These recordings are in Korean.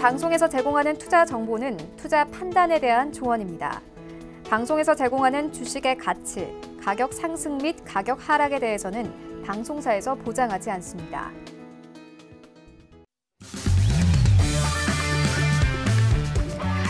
방송에서 제공하는 투자 정보는 투자 판단에 대한 조언입니다. 방송에서 제공하는 주식의 가치, 가격 상승 및 가격 하락에 대해서는 방송사에서 보장하지 않습니다.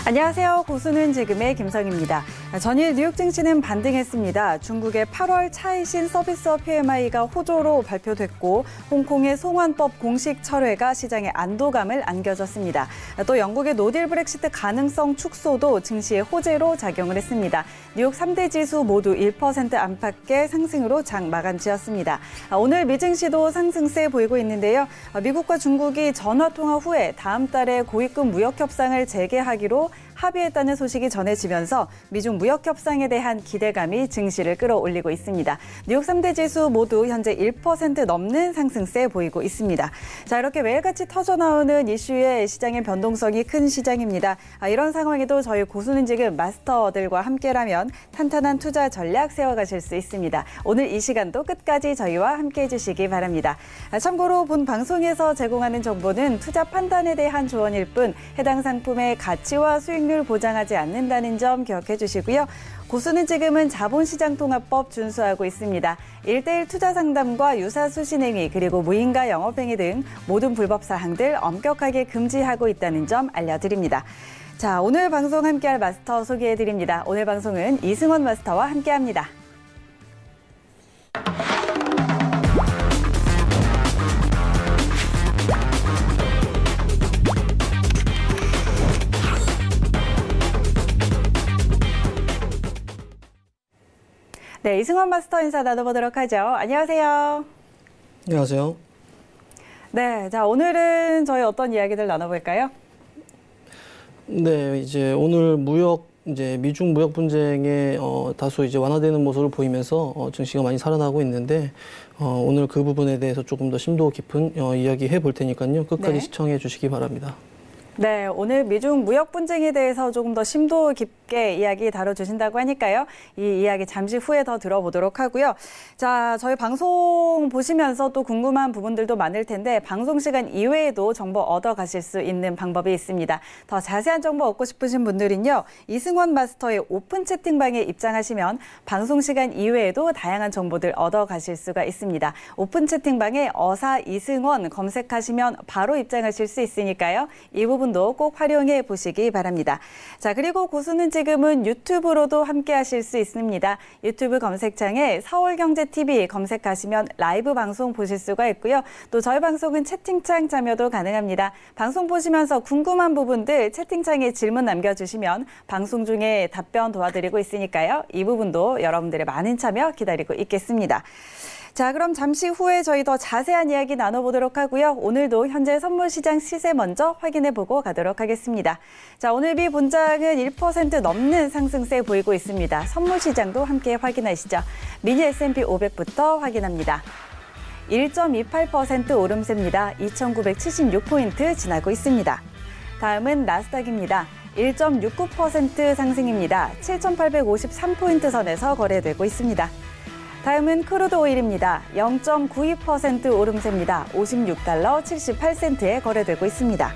안녕하세요. 고수는 지금의 김성입니다. 전일 뉴욕 증시는 반등했습니다. 중국의 8월 차이신 서비스업 PMI가 호조로 발표됐고 홍콩의 송환법 공식 철회가 시장에 안도감을 안겨줬습니다. 또 영국의 노딜 브렉시트 가능성 축소도 증시의 호재로 작용을 했습니다. 뉴욕 3대 지수 모두 1% 안팎의 상승으로 장 마감 지었습니다. 오늘 미증시도 상승세 보이고 있는데요. 미국과 중국이 전화통화 후에 다음 달에 고위급 무역 협상을 재개하기로 합의했다는 소식이 전해지면서 미중 무역 협상에 대한 기대감이 증시를 끌어올리고 있습니다. 뉴욕 3대 지수 모두 현재 1% 넘는 상승세 보이고 있습니다. 자, 이렇게 매일같이 터져나오는 이슈에 시장의 변동성이 큰 시장입니다. 이런 상황에도 저희 고수는 지금 마스터들과 함께라면 탄탄한 투자 전략 세워가실 수 있습니다. 오늘 이 시간도 끝까지 저희와 함께해 주시기 바랍니다. 참고로 본 방송에서 제공하는 정보는 투자 판단에 대한 조언일 뿐 해당 상품의 가치와 수익률 보장하지 않는다는 점 기억해 주시고요. 고수는 지금은 자본시장통합법 준수하고 있습니다. 1:1 투자 상담과 유사수신행위 그리고 무인가 영업행위 등 모든 불법 사항들 엄격하게 금지하고 있다는 점 알려드립니다. 자, 오늘 방송 함께할 마스터 소개해드립니다. 오늘 방송은 이승원 마스터와 함께합니다. 네, 이승원 마스터 인사 나눠보도록 하죠. 안녕하세요. 안녕하세요. 네, 자, 오늘은 저희 어떤 이야기들 나눠볼까요? 네, 이제 오늘 미중 무역 분쟁에 다소 이제 완화되는 모습을 보이면서 증시가 많이 살아나고 있는데 오늘 그 부분에 대해서 조금 더 심도 깊은 이야기 해볼 테니까요. 끝까지 네. 시청해 주시기 바랍니다. 네, 오늘 미중 무역 분쟁에 대해서 조금 더 심도 깊게 이야기 다뤄주신다고 하니까요. 이 이야기 잠시 후에 더 들어보도록 하고요. 자, 저희 방송 보시면서 또 궁금한 부분들도 많을 텐데 방송 시간 이외에도 정보 얻어가실 수 있는 방법이 있습니다. 더 자세한 정보 얻고 싶으신 분들은요. 이승원 마스터의 오픈 채팅방에 입장하시면 방송 시간 이외에도 다양한 정보들 얻어가실 수가 있습니다. 오픈 채팅방에 어사 이승원 검색하시면 바로 입장하실 수 있으니까요. 이 부분도 꼭 활용해 보시기 바랍니다. 자, 그리고 고수는 지금은 유튜브로도 함께 하실 수 있습니다. 유튜브 검색창에 서울경제TV 검색하시면 라이브 방송 보실 수가 있고요. 또 저희 방송은 채팅창 참여도 가능합니다. 방송 보시면서 궁금한 부분들 채팅창에 질문 남겨주시면 방송 중에 답변 도와드리고 있으니까요. 이 부분도 여러분들의 많은 참여 기다리고 있겠습니다. 자, 그럼 잠시 후에 저희 더 자세한 이야기 나눠보도록 하고요. 오늘도 현재 선물시장 시세 먼저 확인해보고 가도록 하겠습니다. 자, 오늘 미 본장은 1% 넘는 상승세 보이고 있습니다. 선물시장도 함께 확인하시죠. 미니 S&P 500부터 확인합니다. 1.28% 오름세입니다. 2,976포인트 지나고 있습니다. 다음은 나스닥입니다. 1.69% 상승입니다. 7,853포인트 선에서 거래되고 있습니다. 다음은 크루드 오일입니다. 0.92% 오름세입니다. 56달러 78센트에 거래되고 있습니다.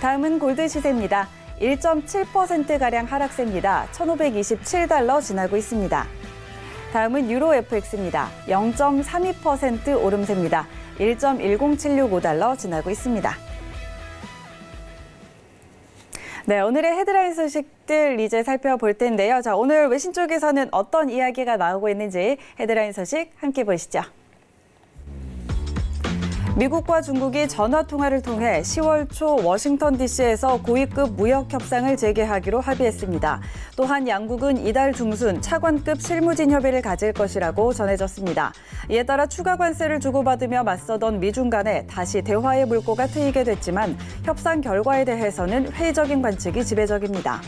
다음은 골드 시세입니다. 1.7%가량 하락세입니다. 1,527달러 지나고 있습니다. 다음은 유로 FX입니다. 0.32% 오름세입니다. 1.10765달러 지나고 있습니다. 네, 오늘의 헤드라인 소식들 이제 살펴볼 텐데요. 자, 오늘 외신 쪽에서는 어떤 이야기가 나오고 있는지 헤드라인 소식 함께 보시죠. 미국과 중국이 전화통화를 통해 10월 초 워싱턴 DC에서 고위급 무역 협상을 재개하기로 합의했습니다. 또한 양국은 이달 중순 차관급 실무진 협의를 가질 것이라고 전해졌습니다. 이에 따라 추가 관세를 주고받으며 맞서던 미중 간에 다시 대화의 물꼬가 트이게 됐지만 협상 결과에 대해서는 회의적인 관측이 지배적입니다.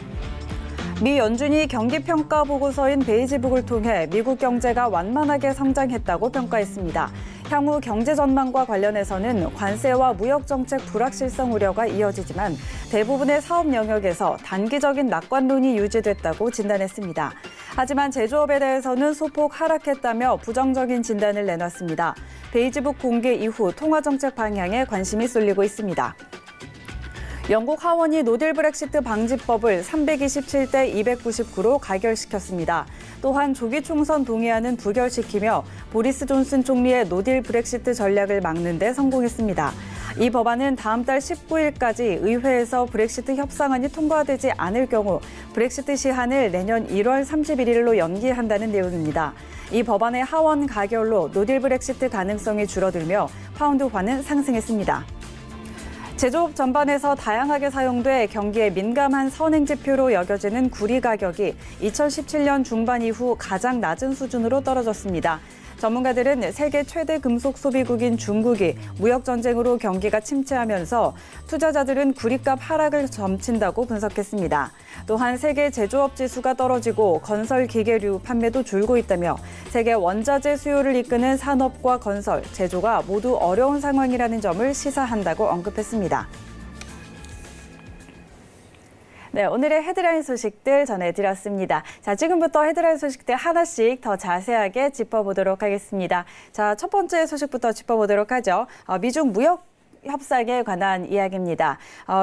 미 연준이 경기평가 보고서인 베이지북을 통해 미국 경제가 완만하게 성장했다고 평가했습니다. 향후 경제 전망과 관련해서는 관세와 무역정책 불확실성 우려가 이어지지만 대부분의 사업 영역에서 단기적인 낙관론이 유지됐다고 진단했습니다. 하지만 제조업에 대해서는 소폭 하락했다며 부정적인 진단을 내놨습니다. 베이지북 공개 이후 통화정책 방향에 관심이 쏠리고 있습니다. 영국 하원이 노딜 브렉시트 방지법을 327대 299로 가결시켰습니다. 또한 조기 총선 동의안은 부결시키며 보리스 존슨 총리의 노딜 브렉시트 전략을 막는 데 성공했습니다. 이 법안은 다음 달 19일까지 의회에서 브렉시트 협상안이 통과되지 않을 경우 브렉시트 시한을 내년 1월 31일로 연기한다는 내용입니다. 이 법안의 하원 가결로 노딜 브렉시트 가능성이 줄어들며 파운드화는 상승했습니다. 제조업 전반에서 다양하게 사용돼 경기에 민감한 선행지표로 여겨지는 구리 가격이 2017년 중반 이후 가장 낮은 수준으로 떨어졌습니다. 전문가들은 세계 최대 금속 소비국인 중국이 무역 전쟁으로 경기가 침체하면서 투자자들은 구리값 하락을 점친다고 분석했습니다. 또한 세계 제조업 지수가 떨어지고 건설 기계류 판매도 줄고 있다며 세계 원자재 수요를 이끄는 산업과 건설, 제조가 모두 어려운 상황이라는 점을 시사한다고 언급했습니다. 네, 오늘의 헤드라인 소식들 전해드렸습니다. 자, 지금부터 헤드라인 소식들 하나씩 더 자세하게 짚어보도록 하겠습니다. 자, 첫 번째 소식부터 짚어보도록 하죠. 미중 무역 협상에 관한 이야기입니다.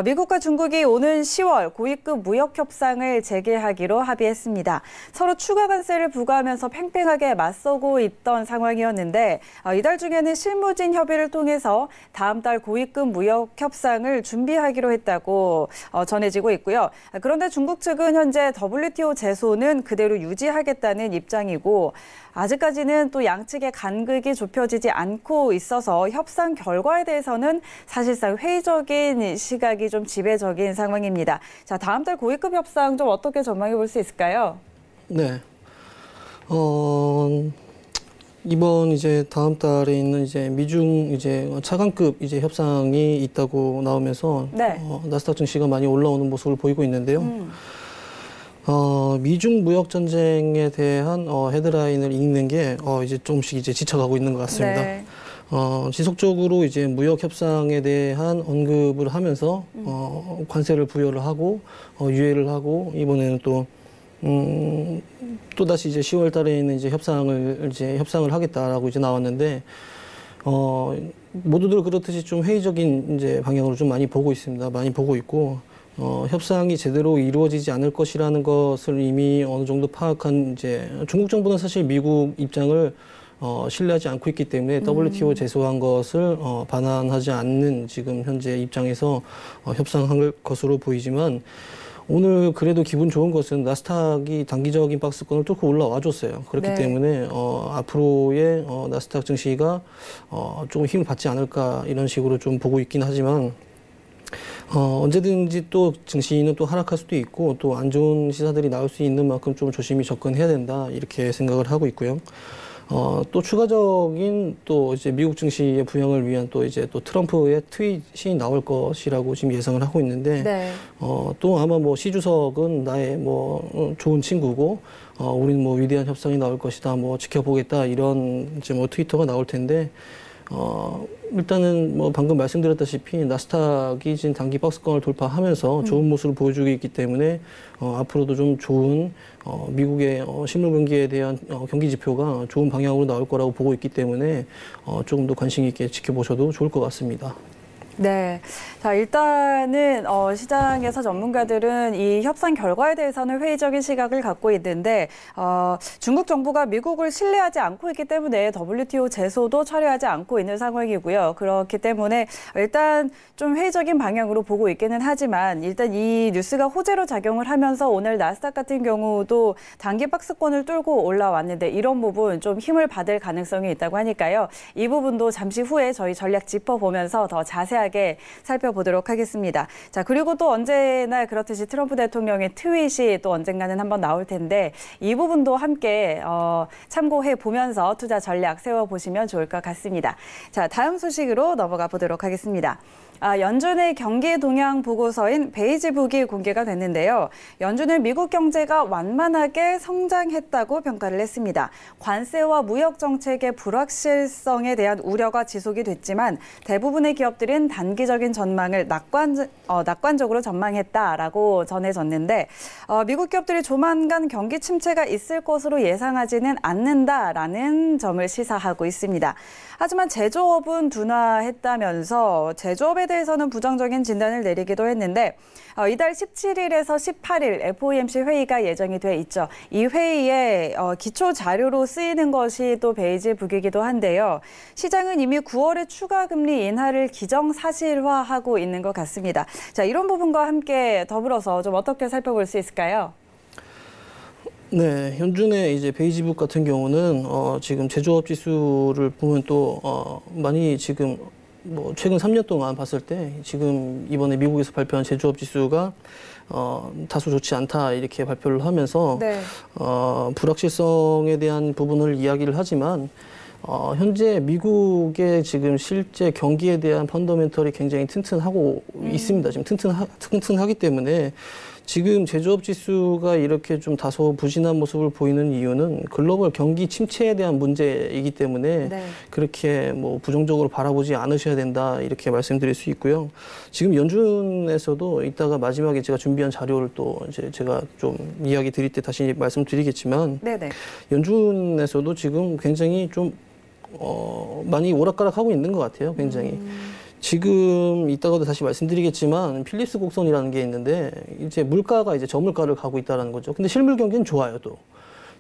미국과 중국이 오는 10월 고위급 무역 협상을 재개하기로 합의했습니다. 서로 추가 관세를 부과하면서 팽팽하게 맞서고 있던 상황이었는데 이달 중에는 실무진 협의를 통해서 다음 달 고위급 무역 협상을 준비하기로 했다고 전해지고 있고요. 그런데 중국 측은 현재 WTO 제소는 그대로 유지하겠다는 입장이고 아직까지는 또 양측의 간극이 좁혀지지 않고 있어서 협상 결과에 대해서는 사실상 회의적인 시각이 좀 지배적인 상황입니다. 자, 다음 달 고위급 협상 좀 어떻게 전망해 볼 수 있을까요? 네. 이번 이제 다음 달에 있는 이제 미중 이제 차관급 이제 협상이 있다고 나오면서 네. 나스닥 증시가 많이 올라오는 모습을 보이고 있는데요. 미중 무역 전쟁에 대한 헤드라인을 읽는 게 이제 조금씩 이제 지쳐가고 있는 것 같습니다. 네. 지속적으로 이제 무역 협상에 대한 언급을 하면서 관세를 부여를 하고 유예를 하고 이번에는 또 다시 이제 10월 달에 있는 이제 협상을 하겠다라고 이제 나왔는데 모두들 그렇듯이 좀 회의적인 이제 방향으로 좀 많이 보고 있습니다. 많이 보고 있고. 협상이 제대로 이루어지지 않을 것이라는 것을 이미 어느 정도 파악한 이제 중국 정부는 사실 미국 입장을 신뢰하지 않고 있기 때문에 WTO 제소한 것을 반환하지 않는 지금 현재 입장에서 협상할 것으로 보이지만 오늘 그래도 기분 좋은 것은 나스닥이 단기적인 박스권을 뚫고 올라와 줬어요. 그렇기 네. 때문에 앞으로의 나스닥 증시가 조금 힘을 받지 않을까 이런 식으로 좀 보고 있긴 하지만 언제든지 또 증시는 또 하락할 수도 있고 또 안 좋은 시사들이 나올 수 있는 만큼 좀 조심히 접근해야 된다 이렇게 생각을 하고 있고요. 또 추가적인 또 이제 미국 증시의 부양을 위한 또 이제 또 트럼프의 트윗이 나올 것이라고 지금 예상을 하고 있는데 네. 또 아마 뭐 시 주석은 나의 뭐 좋은 친구고 우리는 뭐 위대한 협상이 나올 것이다 뭐 지켜보겠다 이런 이제 뭐 트위터가 나올 텐데. 일단은 뭐 방금 말씀드렸다시피 나스닥이 지금 단기 박스권을 돌파하면서 좋은 모습을 보여주고 있기 때문에 앞으로도 좀 좋은 미국의 실물 경기에 대한 경기 지표가 좋은 방향으로 나올 거라고 보고 있기 때문에 조금 더 관심 있게 지켜보셔도 좋을 것 같습니다. 네. 자, 일단은 시장에서 전문가들은 이 협상 결과에 대해서는 회의적인 시각을 갖고 있는데 중국 정부가 미국을 신뢰하지 않고 있기 때문에 WTO 제소도 철회하지 않고 있는 상황이고요. 그렇기 때문에 일단 좀 회의적인 방향으로 보고 있기는 하지만 일단 이 뉴스가 호재로 작용을 하면서 오늘 나스닥 같은 경우도 단기 박스권을 뚫고 올라왔는데 이런 부분 좀 힘을 받을 가능성이 있다고 하니까요. 이 부분도 잠시 후에 저희 전략 짚어보면서 더 자세하게 살펴보도록 하겠습니다. 자, 그리고 또 언제나 그렇듯이 트럼프 대통령의 트윗이 또 언젠가는 한번 나올 텐데 이 부분도 함께 참고해 보면서 투자 전략 세워보시면 좋을 것 같습니다. 자, 다음 소식으로 넘어가 보도록 하겠습니다. 연준의 경기 동향 보고서인 베이지북이 공개가 됐는데요. 연준은 미국 경제가 완만하게 성장했다고 평가를 했습니다. 관세와 무역 정책의 불확실성에 대한 우려가 지속이 됐지만 대부분의 기업들은 단기적인 전망을 낙관적으로 전망했다라고 전해졌는데 미국 기업들이 조만간 경기 침체가 있을 것으로 예상하지는 않는다라는 점을 시사하고 있습니다. 하지만 제조업은 둔화했다면서 제조업에 대해서는 부정적인 진단을 내리기도 했는데 이달 17일에서 18일 FOMC 회의가 예정이 돼 있죠. 이 회의에 기초 자료로 쓰이는 것이 또 베이지 북이기도 한데요. 시장은 이미 9월에 추가 금리 인하를 기정사실화하고 있는 것 같습니다. 자, 이런 부분과 함께 더불어서 좀 어떻게 살펴볼 수 있을까요? 네, 현준의 이제 베이지북 같은 경우는 지금 제조업 지수를 보면 또 많이 지금 뭐 최근 3년 동안 봤을 때 지금 이번에 미국에서 발표한 제조업 지수가 다소 좋지 않다 이렇게 발표를 하면서 네. 불확실성에 대한 부분을 이야기를 하지만 현재 미국의 지금 실제 경기에 대한 펀더멘털이 굉장히 튼튼하고 있습니다. 지금 튼튼하기 때문에 지금 제조업 지수가 이렇게 좀 다소 부진한 모습을 보이는 이유는 글로벌 경기 침체에 대한 문제이기 때문에 네. 그렇게 뭐 부정적으로 바라보지 않으셔야 된다 이렇게 말씀드릴 수 있고요. 지금 연준에서도 이따가 마지막에 제가 준비한 자료를 또 이제 제가 좀 이야기 드릴 때 다시 말씀드리겠지만 네네. 연준에서도 지금 굉장히 좀 많이 오락가락하고 있는 것 같아요. 굉장히. 지금 이따가도 다시 말씀드리겠지만 필립스 곡선이라는 게 있는데 이제 물가가 이제 저물가를 가고 있다는 거죠. 근데 실물 경기는 좋아요, 또.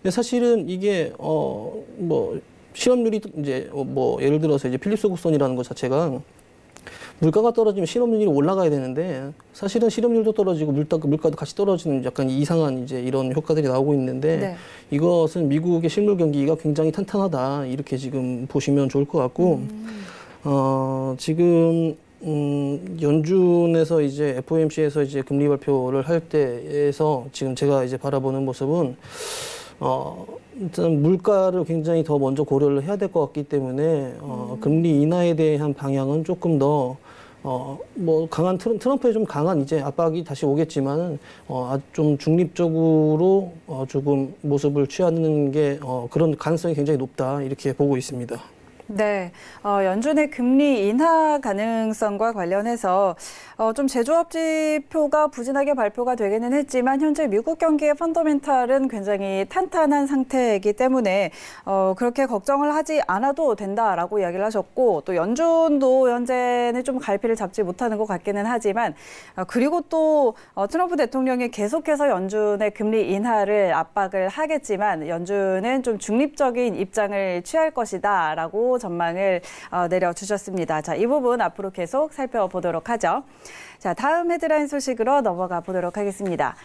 근데 사실은 이게 뭐 실업률이 이제 뭐 예를 들어서 이제 필립스 곡선이라는 것 자체가 물가가 떨어지면 실업률이 올라가야 되는데 사실은 실업률도 떨어지고 물가도 같이 떨어지는 약간 이상한 이제 이런 효과들이 나오고 있는데 네. 이것은 미국의 실물 경기가 굉장히 탄탄하다 이렇게 지금 보시면 좋을 것 같고 지금 연준에서 이제 FOMC에서 이제 금리 발표를 할 때에서 지금 제가 이제 바라보는 모습은 일단 물가를 굉장히 더 먼저 고려를 해야 될 것 같기 때문에 금리 인하에 대한 방향은 조금 더 뭐 강한 트럼프의 좀 강한 이제 압박이 다시 오겠지만은 좀 중립적으로 조금 모습을 취하는 게 그런 가능성이 굉장히 높다 이렇게 보고 있습니다. 네, 연준의 금리 인하 가능성과 관련해서 좀 제조업 지표가 부진하게 발표가 되기는 했지만 현재 미국 경기의 펀더멘탈은 굉장히 탄탄한 상태이기 때문에 그렇게 걱정을 하지 않아도 된다라고 이야기를 하셨고 또 연준도 현재는 좀 갈피를 잡지 못하는 것 같기는 하지만 그리고 또 트럼프 대통령이 계속해서 연준의 금리 인하를 압박을 하겠지만 연준은 좀 중립적인 입장을 취할 것이다라고 전망을 내려주셨습니다. 자, 이 부분 앞으로 계속 살펴보도록 하죠. 자, 다음 헤드라인 소식으로 넘어가 보도록 하겠습니다.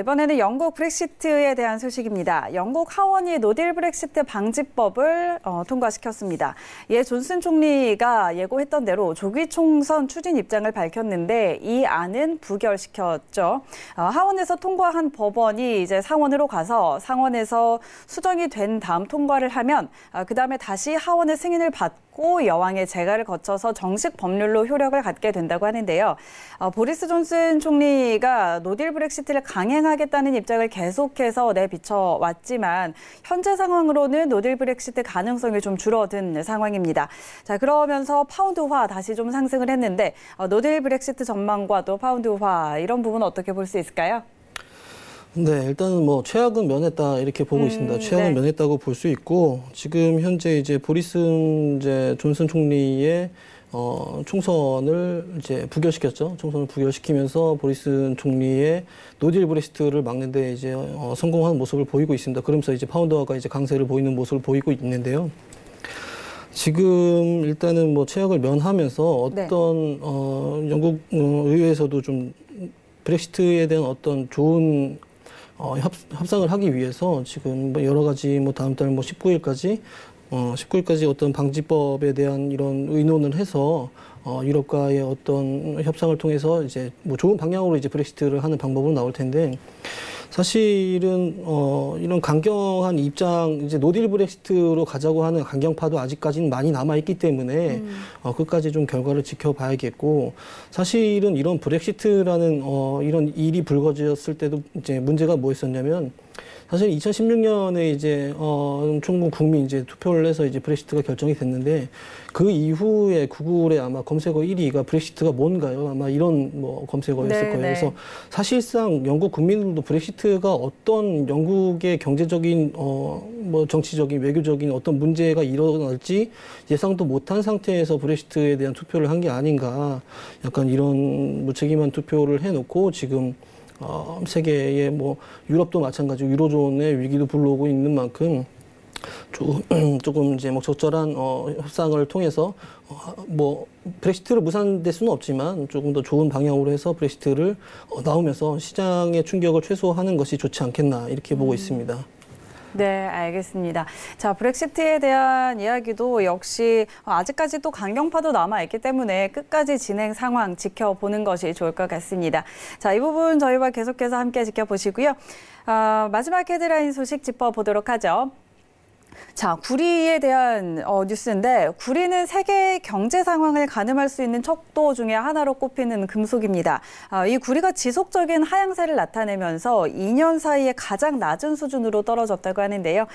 이번에는 영국 브렉시트에 대한 소식입니다. 영국 하원이 노딜 브렉시트 방지법을 통과시켰습니다. 이에 존슨 총리가 예고했던 대로 조기 총선 추진 입장을 밝혔는데 이 안은 부결시켰죠. 하원에서 통과한 법원이 이제 상원으로 가서 상원에서 수정이 된 다음 통과를 하면 그다음에 다시 하원의 승인을 받고 여왕의 재가를 거쳐서 정식 법률로 효력을 갖게 된다고 하는데요. 보리스 존슨 총리가 노딜 브렉시트를 강행하겠다는 입장을 계속해서 내비쳐왔지만 현재 상황으로는 노딜 브렉시트 가능성이 좀 줄어든 상황입니다. 자, 그러면서 파운드화 다시 좀 상승을 했는데 노딜 브렉시트 전망과 또 파운드화 이런 부분 어떻게 볼 수 있을까요? 네, 일단은 뭐 최악은 면했다 이렇게 보고 있습니다. 최악은 네. 면했다고 볼 수 있고 지금 현재 이제 보리스 이제 존슨 총리의 총선을 이제 부결시켰죠. 총선을 부결시키면서 보리스 총리의 노딜 브렉시트를 막는데 이제 성공하는 모습을 보이고 있습니다. 그러면서 이제 파운드화가 이제 강세를 보이는 모습을 보이고 있는데요. 지금 일단은 뭐 최악을 면하면서 어떤 영국 의회에서도 좀 브렉시트에 대한 어떤 좋은 협상을 하기 위해서 지금 뭐 여러 가지 뭐 다음 달 뭐 19일까지 어떤 방지법에 대한 이런 의논을 해서 유럽과의 어떤 협상을 통해서 이제 뭐 좋은 방향으로 이제 브렉시트를 하는 방법으로 나올 텐데 사실은 이런 강경한 입장 이제 노딜 브렉시트로 가자고 하는 강경파도 아직까지는 많이 남아 있기 때문에 끝까지 좀 결과를 지켜봐야겠고 사실은 이런 브렉시트라는 이런 일이 불거졌을 때도 이제 문제가 뭐였었냐면 사실 2016년에 이제 중국 국민 이제 투표를 해서 이제 브렉시트가 결정이 됐는데 그 이후에 구글의 아마 검색어 1위가 브렉시트가 뭔가요? 아마 이런 뭐 검색어였을 네, 거예요. 네. 그래서 사실상 영국 국민들도 브렉시트가 어떤 영국의 경제적인 뭐 정치적인 외교적인 어떤 문제가 일어날지 예상도 못한 상태에서 브렉시트에 대한 투표를 한 게 아닌가. 약간 이런 무책임한 투표를 해놓고 지금 세계의 뭐 유럽도 마찬가지고 유로존의 위기도 불러오고 있는 만큼 조금 이제 뭐 적절한 협상을 통해서 뭐 브렉시트를 무산될 수는 없지만 조금 더 좋은 방향으로 해서 브렉시트를 나오면서 시장의 충격을 최소화하는 것이 좋지 않겠나 이렇게 보고 있습니다. 네, 알겠습니다. 자, 브렉시트에 대한 이야기도 역시 아직까지 또 강경파도 남아있기 때문에 끝까지 진행 상황 지켜보는 것이 좋을 것 같습니다. 자, 이 부분 저희와 계속해서 함께 지켜보시고요. 마지막 헤드라인 소식 짚어보도록 하죠. 자, 구리에 대한 뉴스인데 구리는 세계 경제 상황을 가늠할 수 있는 척도 중에 하나로 꼽히는 금속입니다. 이 구리가 지속적인 하향세를 나타내면서 2년 사이에 가장 낮은 수준으로 떨어졌다고 하는데요.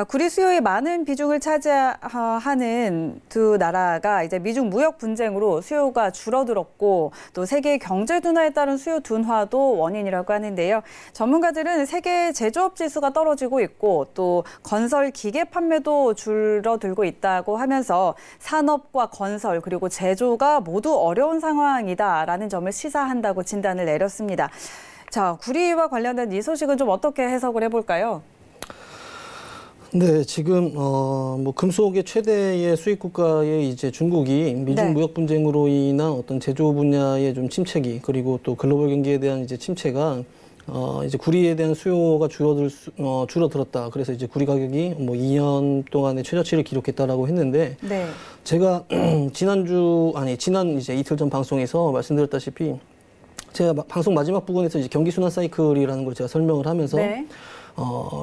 구리 수요의 많은 비중을 차지하는 두 나라가 이제 미중 무역 분쟁으로 수요가 줄어들었고 또 세계 경제 둔화에 따른 수요 둔화도 원인이라고 하는데요. 전문가들은 세계 제조업 지수가 떨어지고 있고 또 건설 기계 판매도 줄어들고 있다고 하면서 산업과 건설 그리고 제조가 모두 어려운 상황이다라는 점을 시사한다고 진단을 내렸습니다. 자, 구리와 관련된 이 소식은 좀 어떻게 해석을 해볼까요? 네, 지금 뭐 금속의 최대의 수입 국가의 이제 중국이 미중 네. 무역 분쟁으로 인한 어떤 제조 분야의 좀 침체기 그리고 또 글로벌 경기에 대한 이제 침체가 이제 구리에 대한 수요가 줄어들었다. 그래서 이제 구리 가격이 뭐 2년 동안의 최저치를 기록했다라고 했는데 네. 제가 지난 이제 이틀 전 방송에서 말씀드렸다시피 제가 방송 마지막 부분에서 이제 경기 순환 사이클이라는 걸 제가 설명을 하면서 네.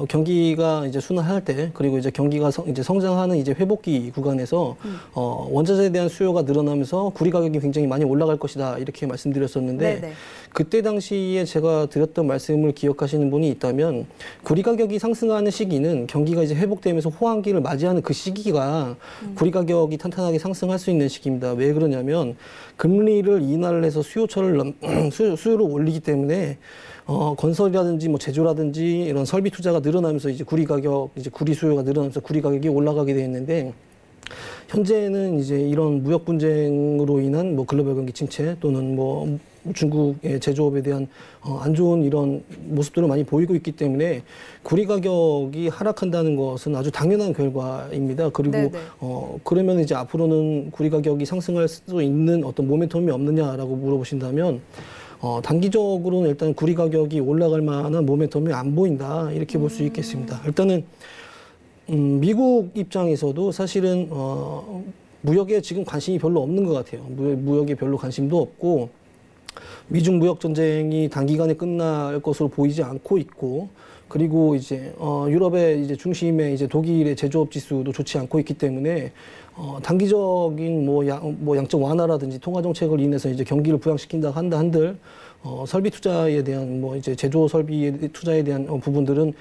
경기가 이제 순환할 때 그리고 이제 경기가 이제 성장하는 이제 회복기 구간에서 원자재에 대한 수요가 늘어나면서 구리 가격이 굉장히 많이 올라갈 것이다 이렇게 말씀드렸었는데 네네. 그때 당시에 제가 드렸던 말씀을 기억하시는 분이 있다면 구리 가격이 상승하는 시기는 경기가 이제 회복되면서 호황기를 맞이하는 그 시기가 구리 가격이 탄탄하게 상승할 수 있는 시기입니다. 왜 그러냐면 금리를 인하를 해서 수요를 올리기 때문에 건설이라든지 뭐 제조라든지 이런 설비 투자가 늘어나면서 이제 구리 수요가 늘어나면서 구리 가격이 올라가게 되어 있는데 현재는 이제 이런 무역 분쟁으로 인한 뭐 글로벌 경기 침체 또는 뭐 중국의 제조업에 대한 안 좋은 이런 모습들을 많이 보이고 있기 때문에 구리 가격이 하락한다는 것은 아주 당연한 결과입니다. 그리고 네네. 그러면 이제 앞으로는 구리 가격이 상승할 수 있는 어떤 모멘텀이 없느냐라고 물어보신다면 단기적으로는 일단 구리 가격이 올라갈 만한 모멘텀이 안 보인다 이렇게 볼 수 있겠습니다. 일단은 미국 입장에서도 사실은 무역에 지금 관심이 별로 없는 것 같아요. 무역에 별로 관심도 없고 미중 무역 전쟁이 단기간에 끝날 것으로 보이지 않고 있고 그리고 이제 유럽의 이제 중심에 이제 독일의 제조업 지수도 좋지 않고 있기 때문에 단기적인 뭐 양적 완화라든지 통화 정책을 인해서 이제 경기를 부양시킨다 한들 설비 투자에 대한 뭐 이제 제조 설비 투자에 대한 부분들은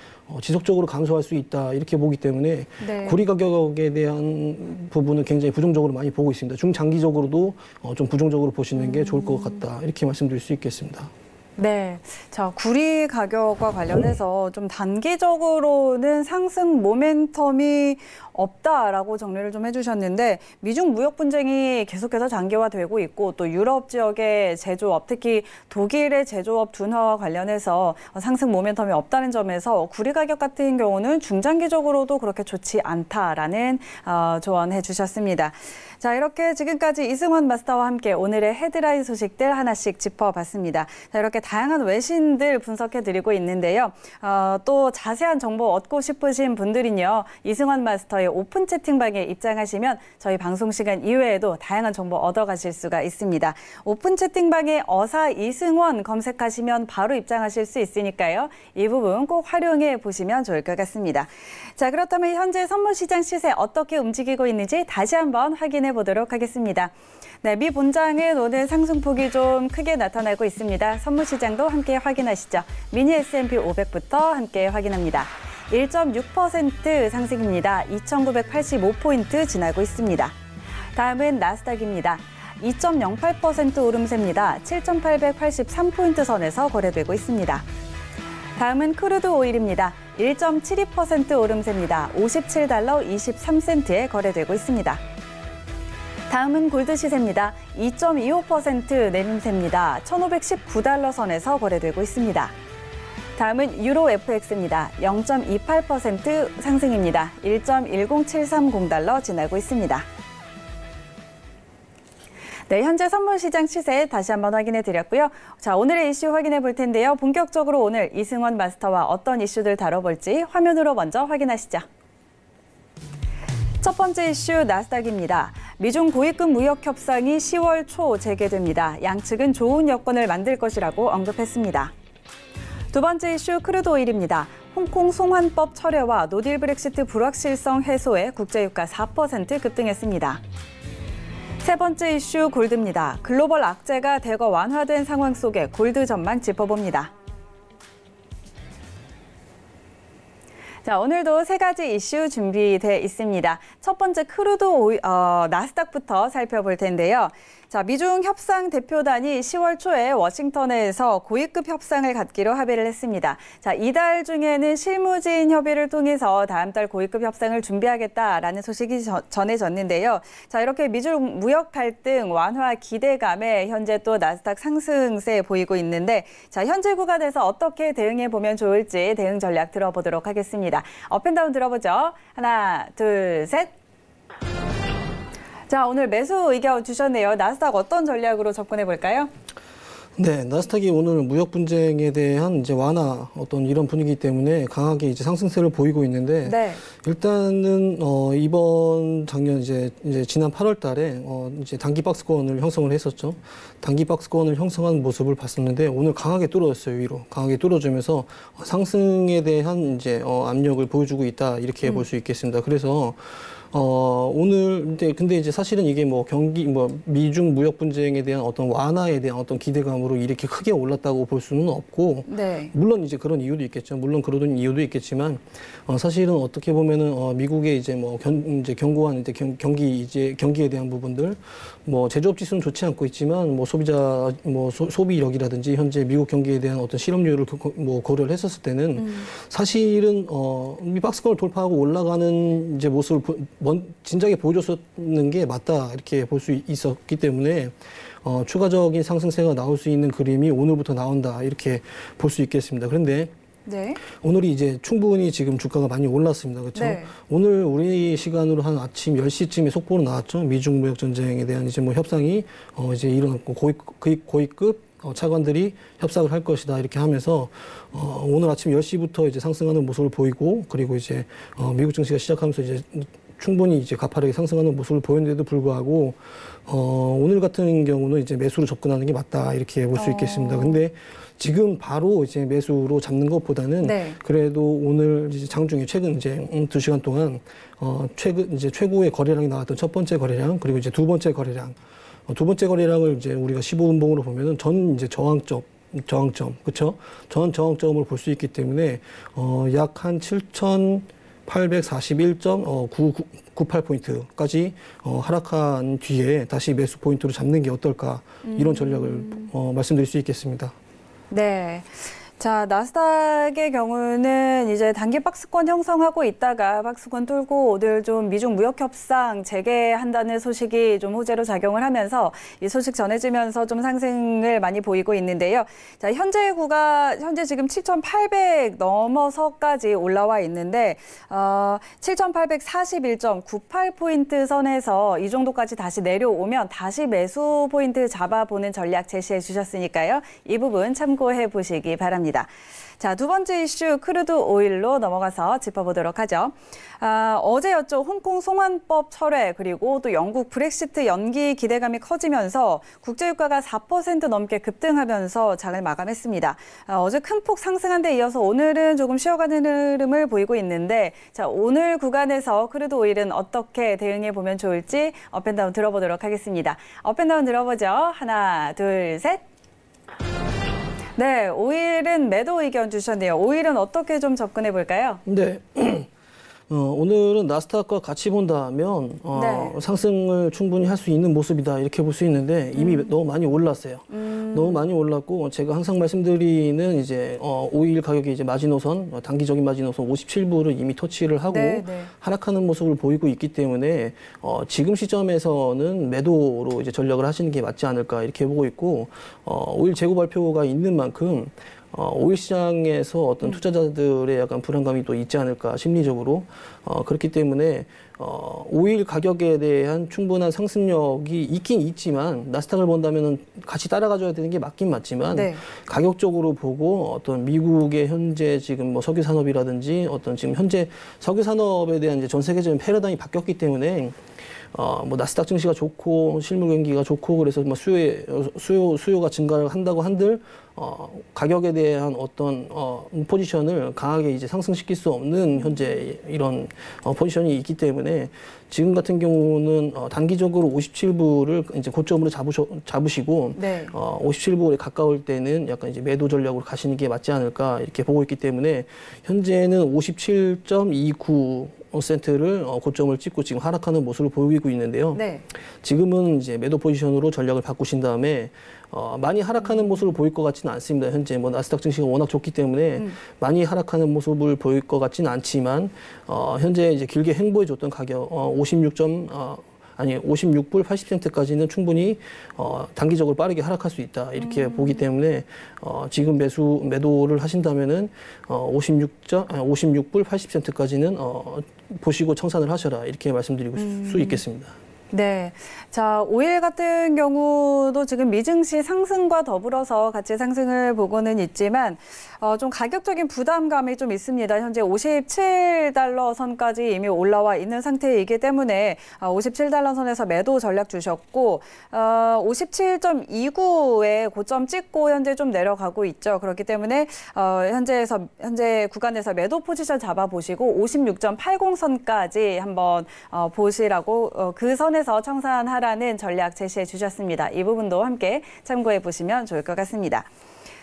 지속적으로 감소할 수 있다 이렇게 보기 때문에 네. 구리 가격에 대한 부분은 굉장히 부정적으로 많이 보고 있습니다. 중장기적으로도 좀 부정적으로 보시는 게 좋을 것 같다 이렇게 말씀드릴 수 있겠습니다. 네. 자, 구리 가격과 관련해서 좀 단기적으로는 상승 모멘텀이 없다라고 정리를 좀 해주셨는데 미중 무역 분쟁이 계속해서 장기화되고 있고 또 유럽 지역의 제조업 특히 독일의 제조업 둔화와 관련해서 상승 모멘텀이 없다는 점에서 구리 가격 같은 경우는 중장기적으로도 그렇게 좋지 않다라는 조언해 주셨습니다. 자, 이렇게 지금까지 이승원 마스터와 함께 오늘의 헤드라인 소식들 하나씩 짚어봤습니다. 자, 이렇게 다양한 외신들 분석해드리고 있는데요. 또 자세한 정보 얻고 싶으신 분들은요. 이승원 마스터의 오픈 채팅방에 입장하시면 저희 방송 시간 이외에도 다양한 정보 얻어가실 수가 있습니다. 오픈 채팅방에 어사 이승원 검색하시면 바로 입장하실 수 있으니까요. 이 부분 꼭 활용해 보시면 좋을 것 같습니다. 자, 그렇다면 현재 선물시장 시세 어떻게 움직이고 있는지 다시 한번 확인해 보도록 하겠습니다. 네, 미 본장은 오늘 상승폭이 좀 크게 나타나고 있습니다. 선물시장 시장도 함께 확인하시죠. 미니 S&P 500부터 함께 확인합니다. 1.6% 상승입니다. 2,985포인트 지나고 있습니다. 다음은 나스닥입니다. 2.08% 오름세입니다. 7,883포인트 선에서 거래되고 있습니다. 다음은 크루드 오일입니다. 1.72% 오름세입니다. 57달러 23센트에 거래되고 있습니다. 다음은 골드 시세입니다. 2.25% 내림세입니다. 1,519달러 선에서 거래되고 있습니다. 다음은 유로 FX입니다. 0.28% 상승입니다. 1.10730달러 지나고 있습니다. 네, 현재 선물 시장 시세 다시 한번 확인해 드렸고요. 자, 오늘의 이슈 확인해 볼 텐데요. 본격적으로 오늘 이승원 마스터와 어떤 이슈들 다뤄볼지 화면으로 먼저 확인하시죠. 첫 번째 이슈 나스닥입니다. 미중 고위급 무역 협상이 10월 초 재개됩니다. 양측은 좋은 여건을 만들 것이라고 언급했습니다. 두 번째 이슈 크루드 오일입니다. 홍콩 송환법 철회와 노딜 브렉시트 불확실성 해소에 국제유가 4% 급등했습니다. 세 번째 이슈 골드입니다. 글로벌 악재가 대거 완화된 상황 속에 골드 전망 짚어봅니다. 자, 오늘도 세 가지 이슈 준비되어 있습니다. 첫 번째 크루드 나스닥부터 살펴볼 텐데요. 자, 미중 협상 대표단이 10월 초에 워싱턴에서 고위급 협상을 갖기로 합의를 했습니다. 자, 이달 중에는 실무진 협의를 통해서 다음 달 고위급 협상을 준비하겠다라는 소식이 전해졌는데요. 자, 이렇게 미중 무역 갈등 완화 기대감에 현재 또 나스닥 상승세 보이고 있는데, 자, 현재 구간에서 어떻게 대응해 보면 좋을지 대응 전략 들어보도록 하겠습니다. 업앤다운 들어보죠. 하나, 둘, 셋. 자, 오늘 매수 의견 주셨네요. 나스닥 어떤 전략으로 접근해 볼까요? 네, 나스닥이 오늘 무역 분쟁에 대한 이제 완화 어떤 이런 분위기 때문에 강하게 이제 상승세를 보이고 있는데, 네. 일단은 이번 작년 이제 지난 8월달에 이제 단기 박스권을 형성을 했었죠. 단기 박스권을 형성한 모습을 봤었는데 오늘 강하게 뚫어졌어요. 위로 강하게 뚫어주면서 상승에 대한 이제 압력을 보여주고 있다 이렇게 볼 수 있겠습니다. 그래서 오늘, 근데 이제 사실은 이게 미중 무역 분쟁에 대한 어떤 완화에 대한 어떤 기대감으로 이렇게 크게 올랐다고 볼 수는 없고, 네. 물론 이제 그런 이유도 있겠죠. 물론 그런 이유도 있겠지만, 사실은 어떻게 보면은, 미국의 이제 견고한 이제 경기에 대한 부분들, 제조업 지수는 좋지 않고 있지만, 소비자, 소비력이라든지 현재 미국 경기에 대한 어떤 실업률을 고려를 했었을 때는, 사실은, 미 박스권을 돌파하고 올라가는 이제 모습을 진작에 보여줬었는 게 맞다 이렇게 볼 수 있었기 때문에 추가적인 상승세가 나올 수 있는 그림이 오늘부터 나온다 이렇게 볼 수 있겠습니다. 그런데 네. 오늘이 이제 충분히 지금 주가가 많이 올랐습니다. 그렇죠? 네. 오늘 우리 시간으로 한 아침 10시쯤에 속보로 나왔죠. 미중 무역 전쟁에 대한 이제 협상이 이제 일어났고 고위급 차관들이 협상을 할 것이다 이렇게 하면서 오늘 아침 10시부터 이제 상승하는 모습을 보이고, 그리고 이제 미국 증시가 시작하면서 이제 충분히 이제 가파르게 상승하는 모습을 보였는데도 불구하고 오늘 같은 경우는 이제 매수로 접근하는 게 맞다 이렇게 볼 수 있겠습니다. 근데 지금 바로 이제 매수로 잡는 것보다는 네. 그래도 오늘 이제 장중에 최근 이제 2시간 동안 최근 이제 최고의 거래량이 나왔던 첫 번째 거래량, 그리고 이제 두 번째 거래량, 두 번째 거래량을 이제 우리가 15분봉으로 보면은 전 이제 저항점, 그렇죠? 전 저항점을 볼 수 있기 때문에 약 한 7,841.98포인트까지 하락한 뒤에 다시 매수 포인트로 잡는 게 어떨까, 이런 전략을 말씀드릴 수 있겠습니다. 네. 자, 나스닥의 경우는 이제 단기 박스권 형성하고 있다가 박스권 뚫고 오늘 좀 미중 무역 협상 재개한다는 소식이 좀 호재로 작용을 하면서 이 소식 전해지면서 좀 상승을 많이 보이고 있는데요. 자, 현재 지금 7,800 넘어서까지 올라와 있는데 7,841.98포인트 선에서 이 정도까지 다시 내려오면 다시 매수 포인트 잡아보는 전략 제시해 주셨으니까요. 이 부분 참고해 보시기 바랍니다. 자, 두 번째 이슈 크루드 오일로 넘어가서 짚어보도록 하죠. 어제였죠. 홍콩 송환법 철회, 그리고 또 영국 브렉시트 연기 기대감이 커지면서 국제유가가 4% 넘게 급등하면서 장을 마감했습니다. 어제 큰 폭 상승한 데 이어서 오늘은 조금 쉬어가는 흐름을 보이고 있는데, 자, 오늘 구간에서 크루드 오일은 어떻게 대응해 보면 좋을지 업앤다운 들어보도록 하겠습니다. 업앤다운 들어보죠. 하나, 둘, 셋. 네, 오일은 매도 의견 주셨네요. 오일은 어떻게 좀 접근해 볼까요? 네. 오늘은 나스닥과 같이 본다면 상승을 충분히 할 수 있는 모습이다 이렇게 볼 수 있는데 이미 너무 많이 올랐어요. 너무 많이 올랐고 제가 항상 말씀드리는 이제 오일 가격이 이제 마지노선 단기적인 마지노선 57불을 이미 터치를 하고 하락하는 모습을 보이고 있기 때문에 지금 시점에서는 매도로 이제 전략을 하시는 게 맞지 않을까 이렇게 보고 있고 오일 재고 발표가 있는 만큼 오일 시장에서 어떤 투자자들의 약간 불안감이 또 있지 않을까 심리적으로 그렇기 때문에 오일 가격에 대한 충분한 상승력이 있긴 있지만 나스닥을 본다면은 같이 따라가줘야 되는 게 맞긴 맞지만 가격적으로 보고 어떤 미국의 현재 지금 뭐 석유 산업이라든지 어떤 지금 현재 석유 산업에 대한 이제 전 세계적인 패러다임이 바뀌었기 때문에 뭐 나스닥 증시가 좋고 실물 경기가 좋고 그래서 뭐 수요가 증가를 한다고 한들 가격에 대한 어떤 포지션을 강하게 이제 상승시킬 수 없는 현재 이런 포지션이 있기 때문에 지금 같은 경우는 단기적으로 57불을 이제 고점으로 잡으시고 57불에 가까울 때는 약간 이제 매도 전략으로 가시는 게 맞지 않을까 이렇게 보고 있기 때문에 현재는 57.29센트를 고점을 찍고 지금 하락하는 모습을 보이고 있는데요. 지금은 이제 매도 포지션으로 전략을 바꾸신 다음에 많이 하락하는 모습을 보일 것 같지는 않습니다. 현재 뭐 나스닥 증시가 워낙 좋기 때문에 많이 하락하는 모습을 보일 것 같지는 않지만 현재 이제 길게 행보해줬던 가격 56불 80센트까지는 충분히 단기적으로 빠르게 하락할 수 있다 이렇게 보기 때문에 지금 매도를 하신다면은 56불 80센트까지는 보시고 청산을 하셔라 이렇게 말씀드리고 수 있겠습니다. 네. 자, 오일 같은 경우도 지금 미증시 상승과 더불어서 같이 상승을 보고는 있지만 좀 가격적인 부담감이 좀 있습니다. 현재 57달러 선까지 이미 올라와 있는 상태이기 때문에 57달러 선에서 매도 전략 주셨고 57.29에 고점 찍고 현재 좀 내려가고 있죠. 그렇기 때문에 현재 구간에서 매도 포지션 잡아보시고 56.80 선까지 한번 보시라고 그 선에서 청산하라는 전략 제시해 주셨습니다. 이 부분도 함께 참고해 보시면 좋을 것 같습니다.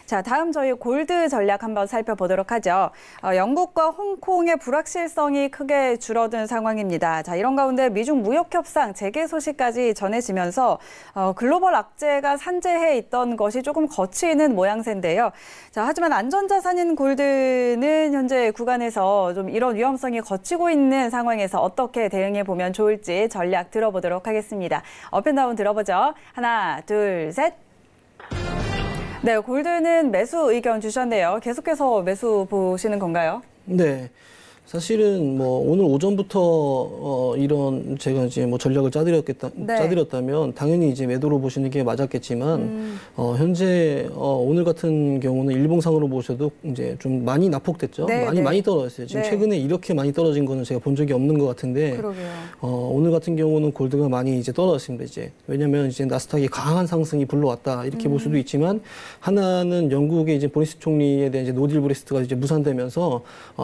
자, 다음 저희 골드 전략 한번 살펴보도록 하죠. 영국과 홍콩의 불확실성이 크게 줄어든 상황입니다. 자, 이런 가운데 미중 무역 협상 재개 소식까지 전해지면서 글로벌 악재가 산재해 있던 것이 조금 거치는 모양새인데요. 자, 하지만 안전자산인 골드는 현재 구간에서 좀 이런 위험성이 거치고 있는 상황에서 어떻게 대응해 보면 좋을지 전략 들어보도록 하겠습니다. 업앤다운 들어보죠. 하나, 둘, 셋. 네, 골드는 매수 의견 주셨네요. 계속해서 매수 보시는 건가요? 네. 사실은 뭐 오늘 오전부터 이런 제가 이제 뭐 전략을 짜드렸다면 당연히 이제 매도로 보시는 게 맞았겠지만 현재 오늘 같은 경우는 일봉상으로 보셔도 이제 좀 많이 낙폭됐죠. 많이 떨어졌어요. 지금 최근에 이렇게 많이 떨어진 거는 제가 본 적이 없는 것 같은데 그러게요. 오늘 같은 경우는 골드가 많이 이제 떨어졌습니다. 이제 왜냐하면 이제 나스닥이 강한 상승이 불러왔다 이렇게 볼 수도 있지만 하나는 영국의 이제 보리스 총리에 대한 이제 노딜 브렉시트가 이제 무산되면서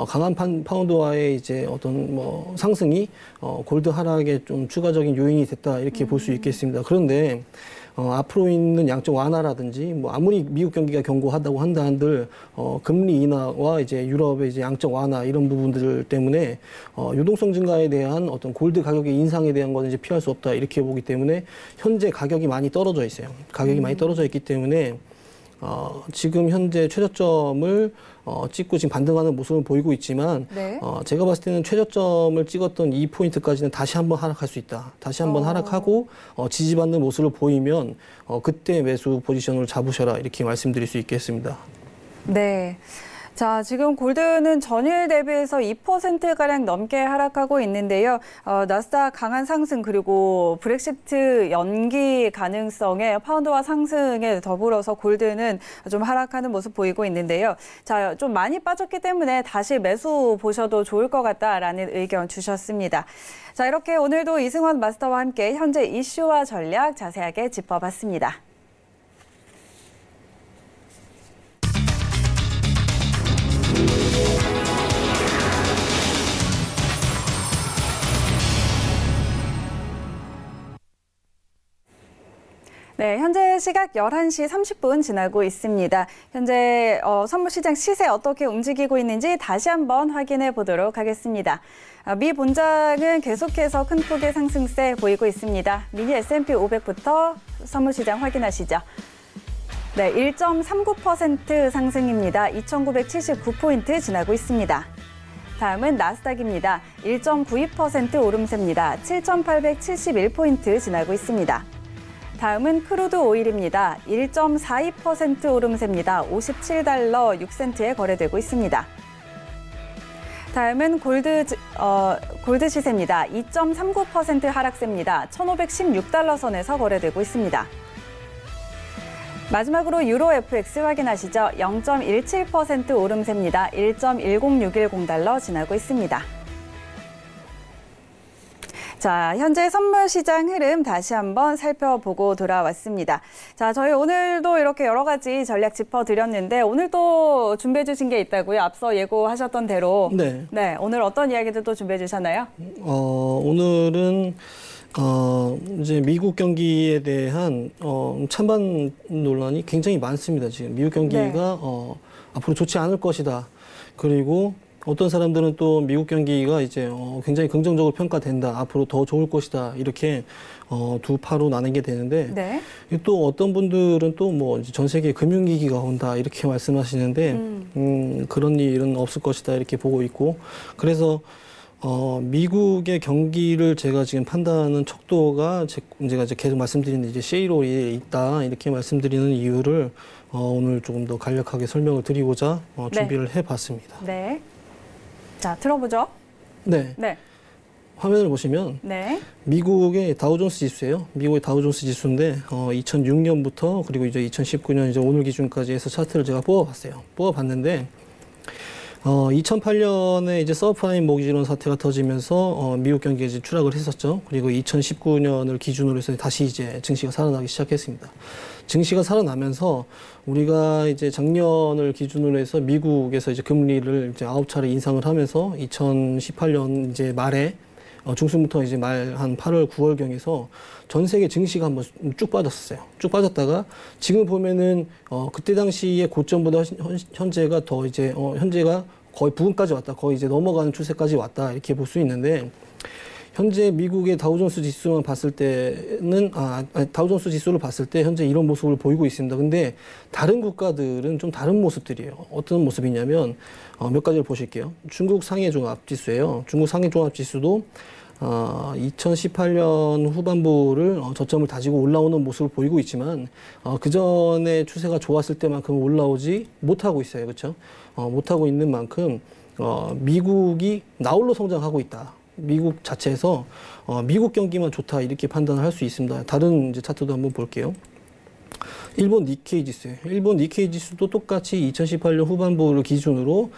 강한 파운드 와의 이제 어떤 뭐 상승이 골드 하락에 좀 추가적인 요인이 됐다 이렇게 볼 수 있겠습니다. 그런데 앞으로 있는 양적 완화라든지 뭐 아무리 미국 경기가 견고하다고 한다 한들 금리 인하와 이제 유럽의 이제 양적 완화 이런 부분들 때문에 유동성 증가에 대한 어떤 골드 가격의 인상에 대한 것은 이제 피할 수 없다 이렇게 보기 때문에 현재 가격이 많이 떨어져 있어요. 가격이 많이 떨어져 있기 때문에 지금 현재 최저점을 찍고 지금 반등하는 모습을 보이고 있지만 제가 봤을 때는 최저점을 찍었던 이 포인트까지는 다시 한번 하락할 수 있다. 다시 한번 하락하고 지지받는 모습을 보이면 그때 매수 포지션을 잡으셔라 이렇게 말씀드릴 수 있겠습니다. 네. 자, 지금 골드는 전일 대비해서 2%가량 넘게 하락하고 있는데요. 나스닥 강한 상승 그리고 브렉시트 연기 가능성에 파운드화 상승에 더불어서 골드는 좀 하락하는 모습 보이고 있는데요. 자, 좀 많이 빠졌기 때문에 다시 매수 보셔도 좋을 것 같다라는 의견 주셨습니다. 자, 이렇게 오늘도 이승환 마스터와 함께 현재 이슈와 전략 자세하게 짚어봤습니다. 네, 현재 시각 11시 30분 지나고 있습니다. 현재 선물시장 시세 어떻게 움직이고 있는지 다시 한번 확인해 보도록 하겠습니다. 미 본장은 계속해서 큰 폭의 상승세 보이고 있습니다. 미니 S&P 500부터 선물시장 확인하시죠. 네, 1.39% 상승입니다. 2,979포인트 지나고 있습니다. 다음은 나스닥입니다. 1.92% 오름세입니다. 7,871포인트 지나고 있습니다. 다음은 크루드 오일입니다. 1.42% 오름세입니다. 57달러 6센트에 거래되고 있습니다. 다음은 골드 시세입니다. 2.39% 하락세입니다. 1,516달러 선에서 거래되고 있습니다. 마지막으로 유로 FX 확인하시죠. 0.17% 오름세입니다. 1.10610달러 지나고 있습니다. 자, 현재 선물 시장 흐름 다시 한번 살펴보고 돌아왔습니다. 자, 저희 오늘도 이렇게 여러 가지 전략 짚어드렸는데 오늘 또 준비해 주신 게 있다고요? 앞서 예고하셨던 대로. 네. 네, 오늘 어떤 이야기들 또 준비해 주셨나요? 오늘은 이제 미국 경기에 대한 찬반 논란이 굉장히 많습니다. 지금 미국 경기가 네. 앞으로 좋지 않을 것이다. 그리고 어떤 사람들은 또 미국 경기가 이제 굉장히 긍정적으로 평가된다. 앞으로 더 좋을 것이다. 이렇게 두 파로 나뉘게 되는데 네. 또 어떤 분들은 또 뭐 전 세계 금융위기가 온다. 이렇게 말씀하시는데 그런 일은 없을 것이다. 이렇게 보고 있고 그래서 미국의 경기를 제가 지금 판단하는 척도가 제가 이제 계속 말씀드리는 이제 셰일홀이 있다 이렇게 말씀드리는 이유를 오늘 조금 더 간략하게 설명을 드리고자 준비를 네. 해봤습니다. 네. 자, 들어보죠. 네. 네. 화면을 보시면 네. 미국의 다우존스 지수예요. 미국의 다우존스 지수인데 2006년부터 그리고 이제 2019년 이제 오늘 기준까지 해서 차트를 제가 뽑아봤어요. 뽑아봤는데 2008년에 이제 서브프라임 모기지론 사태가 터지면서 미국 경기가 이제 추락을 했었죠. 그리고 2019년을 기준으로 해서 다시 이제 증시가 살아나기 시작했습니다. 증시가 살아나면서 우리가 이제 작년을 기준으로 해서 미국에서 이제 금리를 이제 9차례 인상을 하면서 2018년 이제 말에 중순부터 이제 말 한 8월, 9월경에서 전 세계 증시가 한번 쭉 빠졌어요. 쭉 빠졌다가 지금 보면은 그때 당시의 고점보다 현재가 더 이제 현재가 거의 부근까지 왔다. 거의 이제 넘어가는 추세까지 왔다. 이렇게 볼 수 있는데 현재 미국의 다우존스 지수만 봤을 때는 다우존스 지수를 봤을 때 현재 이런 모습을 보이고 있습니다. 근데 다른 국가들은 좀 다른 모습들이에요. 어떤 모습이냐면 몇 가지를 보실게요. 중국 상해종합지수예요. 중국 상해종합지수도 2018년 후반부를 저점을 다지고 올라오는 모습을 보이고 있지만 그 전에 추세가 좋았을 때만큼 올라오지 못하고 있어요. 그렇죠? 못하고 있는 만큼 미국이 나홀로 성장하고 있다. 미국 자체에서 미국 경기만 좋다 이렇게 판단을 할 수 있습니다. 다른 이제 차트도 한번 볼게요. 일본 니케이 지수예요. 일본 니케이 지수도 똑같이 2018년 후반부를 기준으로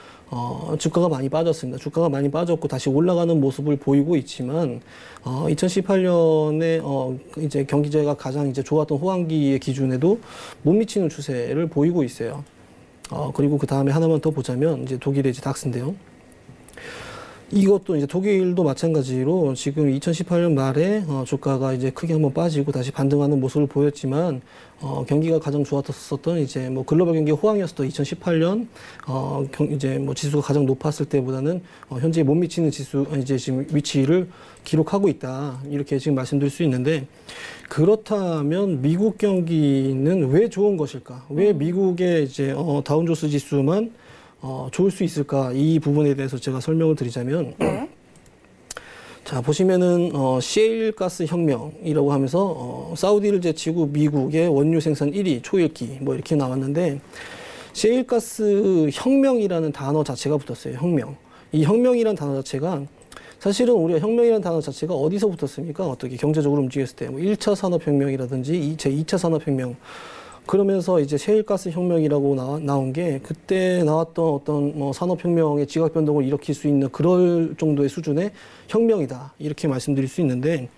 주가가 많이 빠졌습니다. 주가가 많이 빠졌고 다시 올라가는 모습을 보이고 있지만 2018년에 이제 경기제가 가장 이제 좋았던 호황기의 기준에도 못 미치는 추세를 보이고 있어요. 그리고 그 다음에 하나만 더 보자면 이제 독일의 이제 닥스인데요. 이것도 이제 독일도 마찬가지로 지금 2018년 말에 주가가 이제 크게 한번 빠지고 다시 반등하는 모습을 보였지만 경기가 가장 좋았었던 이제 뭐 글로벌 경기 호황이었던 2018년 이제 뭐 지수가 가장 높았을 때보다는 현재 못 미치는 지수 이제 지금 위치를 기록하고 있다 이렇게 지금 말씀드릴 수 있는데 그렇다면 미국 경기는 왜 좋은 것일까? 왜 미국의 이제 다운존스 지수만 좋을 수 있을까? 이 부분에 대해서 제가 설명을 드리자면 네. 자 보시면은 시에일가스 혁명이라고 하면서 사우디를 제치고 미국의 원유 생산 1위 초일기 뭐 이렇게 나왔는데 시에일가스 혁명이라는 단어 자체가 붙었어요. 혁명. 이 혁명이라는 단어 자체가 사실은 우리가 혁명이라는 단어 자체가 어디서 붙었습니까? 어떻게 경제적으로 움직였을 때 뭐 1차 산업혁명이라든지 제2차 산업혁명 그러면서 이제 셰일가스 혁명이라고 나온 게 그때 나왔던 어떤 뭐 산업혁명의 지각 변동을 일으킬 수 있는 그럴 정도의 수준의 혁명이다. 이렇게 말씀드릴 수 있는데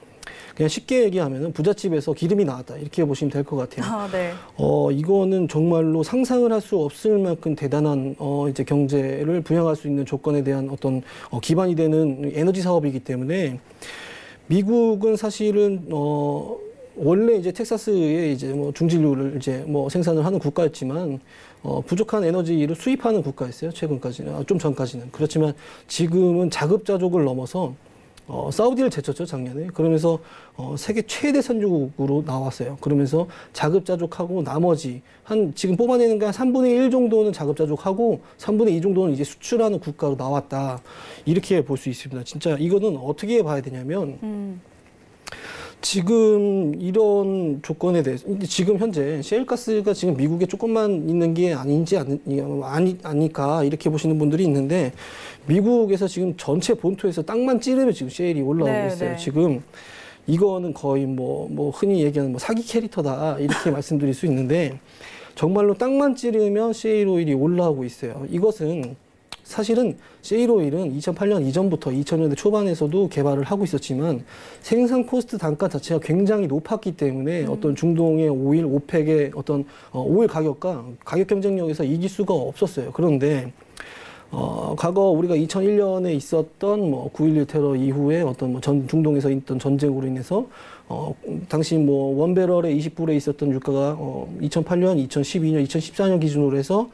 그냥 쉽게 얘기하면은 부잣집에서 기름이 나왔다. 이렇게 보시면 될 것 같아요. 네. 이거는 정말로 상상을 할 수 없을 만큼 대단한 이제 경제를 부양할 수 있는 조건에 대한 어떤 기반이 되는 에너지 사업이기 때문에 미국은 사실은 원래 이제 텍사스에 이제 뭐 중진류를 이제 뭐 생산을 하는 국가였지만 부족한 에너지를 수입하는 국가였어요. 최근까지는, 좀 전까지는. 그렇지만 지금은 자급자족을 넘어서 사우디를 제쳤죠, 작년에. 그러면서 세계 최대 산유국으로 나왔어요. 그러면서 자급자족하고 나머지 지금 뽑아내는 게 한 3분의 1 정도는 자급자족하고 3분의 2 정도는 이제 수출하는 국가로 나왔다. 이렇게 볼 수 있습니다. 진짜 이거는 어떻게 봐야 되냐면 지금 이런 조건에 대해서 지금 현재 셰일가스가 지금 미국에 조금만 있는 게 아닐까 이렇게 보시는 분들이 있는데 미국에서 지금 전체 본토에서 땅만 찌르면 지금 셰일이 올라오고 있어요. 지금 이거는 거의 뭐 흔히 얘기하는 뭐 사기 캐릭터다 이렇게 말씀드릴 수 있는데 정말로 땅만 찌르면 셰일 오일이 올라오고 있어요. 이것은 사실은 셰일 오일은 2008년 이전부터 2000년대 초반에서도 개발을 하고 있었지만 생산 코스트 단가 자체가 굉장히 높았기 때문에 어떤 중동의 오일, 오펙의 어떤 오일 가격과 가격 경쟁력에서 이길 수가 없었어요. 그런데 과거 우리가 2001년에 있었던 뭐 9.11 테러 이후에 어떤 뭐 중동에서 있던 전쟁으로 인해서 당시 뭐 원배럴에 20불에 있었던 유가가 2008년, 2012년, 2014년 기준으로 해서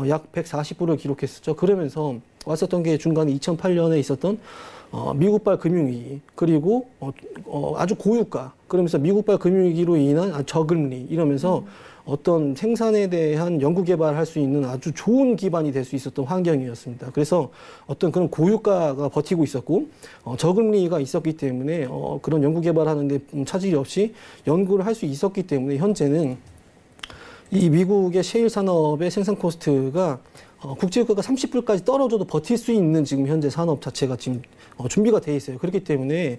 약 140불을 기록했었죠. 그러면서 왔었던 게 중간에 2008년에 있었던 미국발 금융위기 그리고 아주 고유가 그러면서 미국발 금융위기로 인한 저금리 이러면서 어떤 생산에 대한 연구개발할 수 있는 아주 좋은 기반이 될 수 있었던 환경이었습니다. 그래서 어떤 그런 고유가가 버티고 있었고 저금리가 있었기 때문에 그런 연구개발하는 데 차질이 없이 연구를 할 수 있었기 때문에 현재는 이 미국의 셰일 산업의 생산 코스트가 국제유가가 30불까지 떨어져도 버틸 수 있는 지금 현재 산업 자체가 지금 준비가 돼 있어요. 그렇기 때문에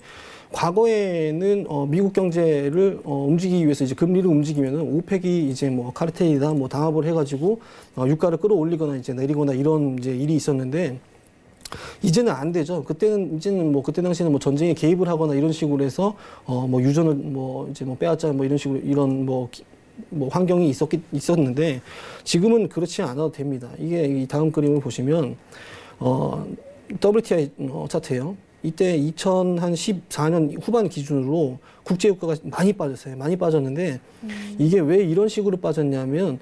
과거에는 미국 경제를 움직이기 위해서 이제 금리를 움직이면은 오펙이 이제 뭐 카르텔이다 뭐 당합을 해가지고 유가를 끌어올리거나 이제 내리거나 이런 이제 일이 있었는데 이제는 안 되죠. 이제는 뭐 그때 당시에는 뭐 전쟁에 개입을 하거나 이런 식으로 해서 뭐 유전을 뭐 이제 뭐 빼앗자 뭐 이런 식으로 이런 뭐 환경이 있었는데 지금은 그렇지 않아도 됩니다. 이게 이 다음 그림을 보시면 WTI 차트예요. 이때 2014년 후반 기준으로 국제유가가 많이 빠졌어요. 많이 빠졌는데 이게 왜 이런 식으로 빠졌냐면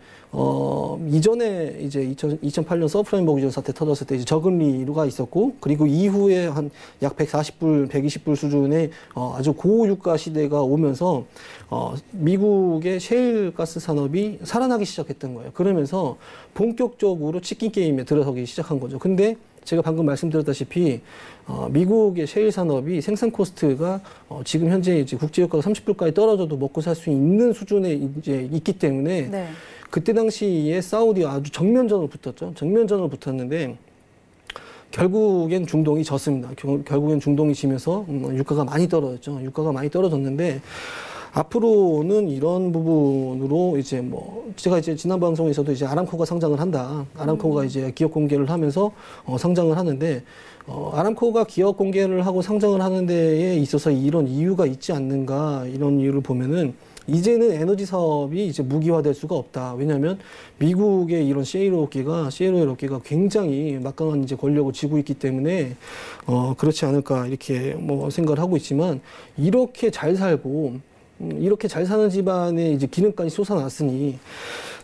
이전에 이제 2008년 서프라임 머기지 사태 터졌을 때 이제 저금리가 있었고 그리고 이후에 한 약 140불, 120불 수준의 아주 고유가 시대가 오면서 미국의 셰일 가스 산업이 살아나기 시작했던 거예요. 그러면서 본격적으로 치킨 게임에 들어서기 시작한 거죠. 근데 제가 방금 말씀드렸다시피 미국의 셰일 산업이 생산 코스트가 지금 현재 이제 국제유가가 30불까지 떨어져도 먹고 살 수 있는 수준에 이제 있기 때문에 그때 당시에 사우디가 아주 정면전을 붙었죠. 정면전을 붙었는데 결국엔 중동이 졌습니다. 결국엔 중동이 지면서 유가가 많이 떨어졌죠. 유가가 많이 떨어졌는데 앞으로는 이런 부분으로 이제 뭐 제가 이제 지난 방송에서도 이제 아람코가 상장을 한다. 아람코가 이제 기업 공개를 하면서 상장을 하는데 아람코가 기업 공개를 하고 상장을 하는 데에 있어서 이런 이유가 있지 않는가 이런 이유를 보면은 이제는 에너지 사업이 이제 무기화될 수가 없다. 왜냐하면 미국의 이런 셰일 오일 업계가 굉장히 막강한 이제 권력을 쥐고 있기 때문에 그렇지 않을까 이렇게 뭐 생각을 하고 있지만 이렇게 잘 살고 이렇게 잘 사는 집안에 이제 기름까지 솟아났으니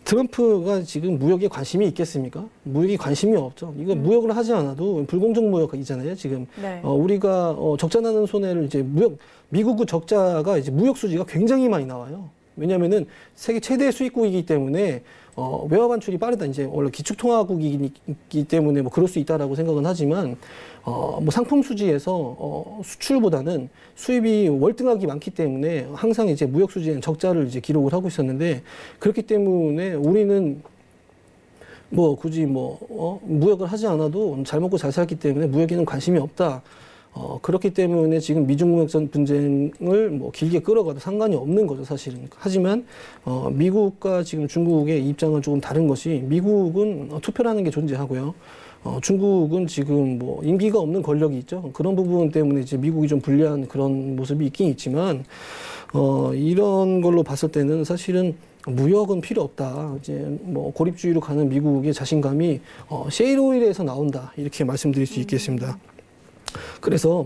트럼프가 지금 무역에 관심이 있겠습니까? 무역에 관심이 없죠. 이거 무역을 하지 않아도 불공정 무역이잖아요. 지금 우리가 적자 나는 손해를 이제 미국의 적자가 이제 무역 수지가 굉장히 많이 나와요. 왜냐하면은 세계 최대 수입국이기 때문에 외화 반출이 빠르다. 이제 원래 기축통화국이기 때문에 뭐 그럴 수 있다라고 생각은 하지만 뭐 상품 수지에서 수출보다는 수입이 월등하게 많기 때문에 항상 이제 무역 수지에는 적자를 이제 기록을 하고 있었는데 그렇기 때문에 우리는 뭐 굳이 무역을 하지 않아도 잘 먹고 잘 살기 때문에 무역에는 관심이 없다. 그렇기 때문에 지금 미중 무역 분쟁을 뭐 길게 끌어가도 상관이 없는 거죠, 사실은. 하지만 미국과 지금 중국의 입장은 조금 다른 것이 미국은 투표라는 게 존재하고요. 중국은 지금 뭐 임기가 없는 권력이 있죠. 그런 부분 때문에 이제 미국이 좀 불리한 그런 모습이 있긴 있지만 이런 걸로 봤을 때는 사실은 무역은 필요 없다. 이제 뭐 고립주의로 가는 미국의 자신감이 셰일 오일에서 나온다. 이렇게 말씀드릴 수 있겠습니다. 그래서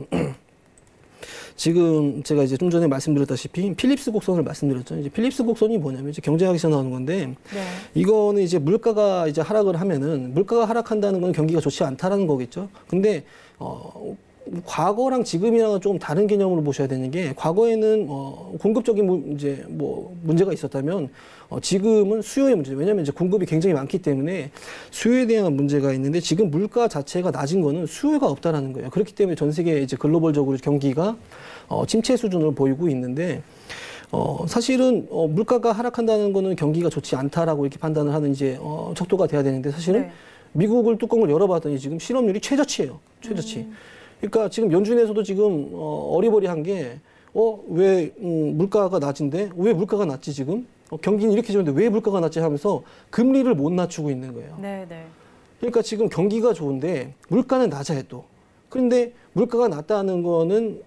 지금 제가 이제 좀 전에 말씀드렸다시피 필립스 곡선을 말씀드렸죠. 이제 필립스 곡선이 뭐냐면 이제 경제학에서 나오는 건데 네. 이거는 이제 물가가 이제 하락을 하면은 물가가 하락한다는 건 경기가 좋지 않다라는 거겠죠. 근데 과거랑 지금이랑은 조금 다른 개념으로 보셔야 되는 게 과거에는 공급적인 이제 뭐 문제가 있었다면 지금은 수요의 문제. 왜냐하면 이제 공급이 굉장히 많기 때문에 수요에 대한 문제가 있는데 지금 물가 자체가 낮은 거는 수요가 없다라는 거예요. 그렇기 때문에 전 세계 이제 글로벌적으로 경기가 침체 수준을 보이고 있는데 사실은 물가가 하락한다는 거는 경기가 좋지 않다라고 이렇게 판단을 하는 이제 척도가 돼야 되는데 사실은 네. 미국을 뚜껑을 열어봤더니 지금 실업률이 최저치예요. 최저치. 그러니까 지금 연준에서도 지금 어리버리한 게 왜 물가가 낮은데 왜 물가가 낮지 지금? 경기는 이렇게 좋은데 왜 물가가 낮지 하면서 금리를 못 낮추고 있는 거예요. 네, 네. 그러니까 지금 경기가 좋은데 물가는 낮아요 또. 그런데 물가가 낮다는 거는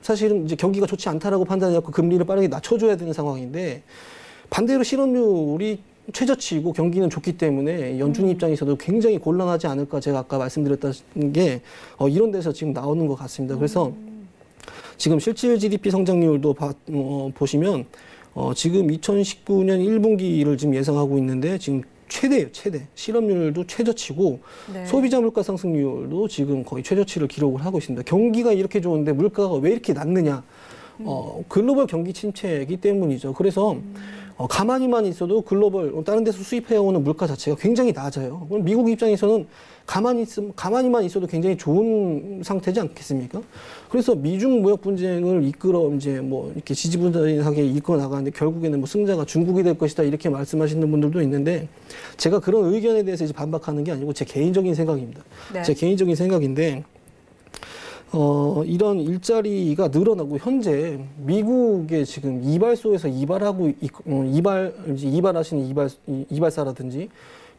사실은 이제 경기가 좋지 않다라고 판단해갖고 금리를 빠르게 낮춰줘야 되는 상황인데 반대로 실업률이 최저치이고 경기는 좋기 때문에 연준 입장에서도 굉장히 곤란하지 않을까 제가 아까 말씀드렸던 게 이런 데서 지금 나오는 것 같습니다. 그래서 지금 실질 GDP 성장률도 보시면 지금 2019년 1분기를 지금 예상하고 있는데 지금 최대예요, 최대. 실업률도 최저치고 네. 소비자 물가 상승률도 지금 거의 최저치를 기록을 하고 있습니다. 경기가 이렇게 좋은데 물가가 왜 이렇게 낮느냐? 글로벌 경기 침체이기 때문이죠. 그래서 가만히만 있어도 글로벌 다른 데서 수입해오는 물가 자체가 굉장히 낮아요. 그럼 미국 입장에서는 가만히만 있어도 굉장히 좋은 상태지 않겠습니까? 그래서 미중 무역 분쟁을 이끌어 이제 뭐 이렇게 지지부진하게 이끌어 나가는데 결국에는 뭐 승자가 중국이 될 것이다 이렇게 말씀하시는 분들도 있는데 제가 그런 의견에 대해서 이제 반박하는 게 아니고 제 개인적인 생각입니다. 네. 제 개인적인 생각인데. 이런 일자리가 늘어나고 현재 미국의 지금 이발소에서 이발하시는 이발사라든지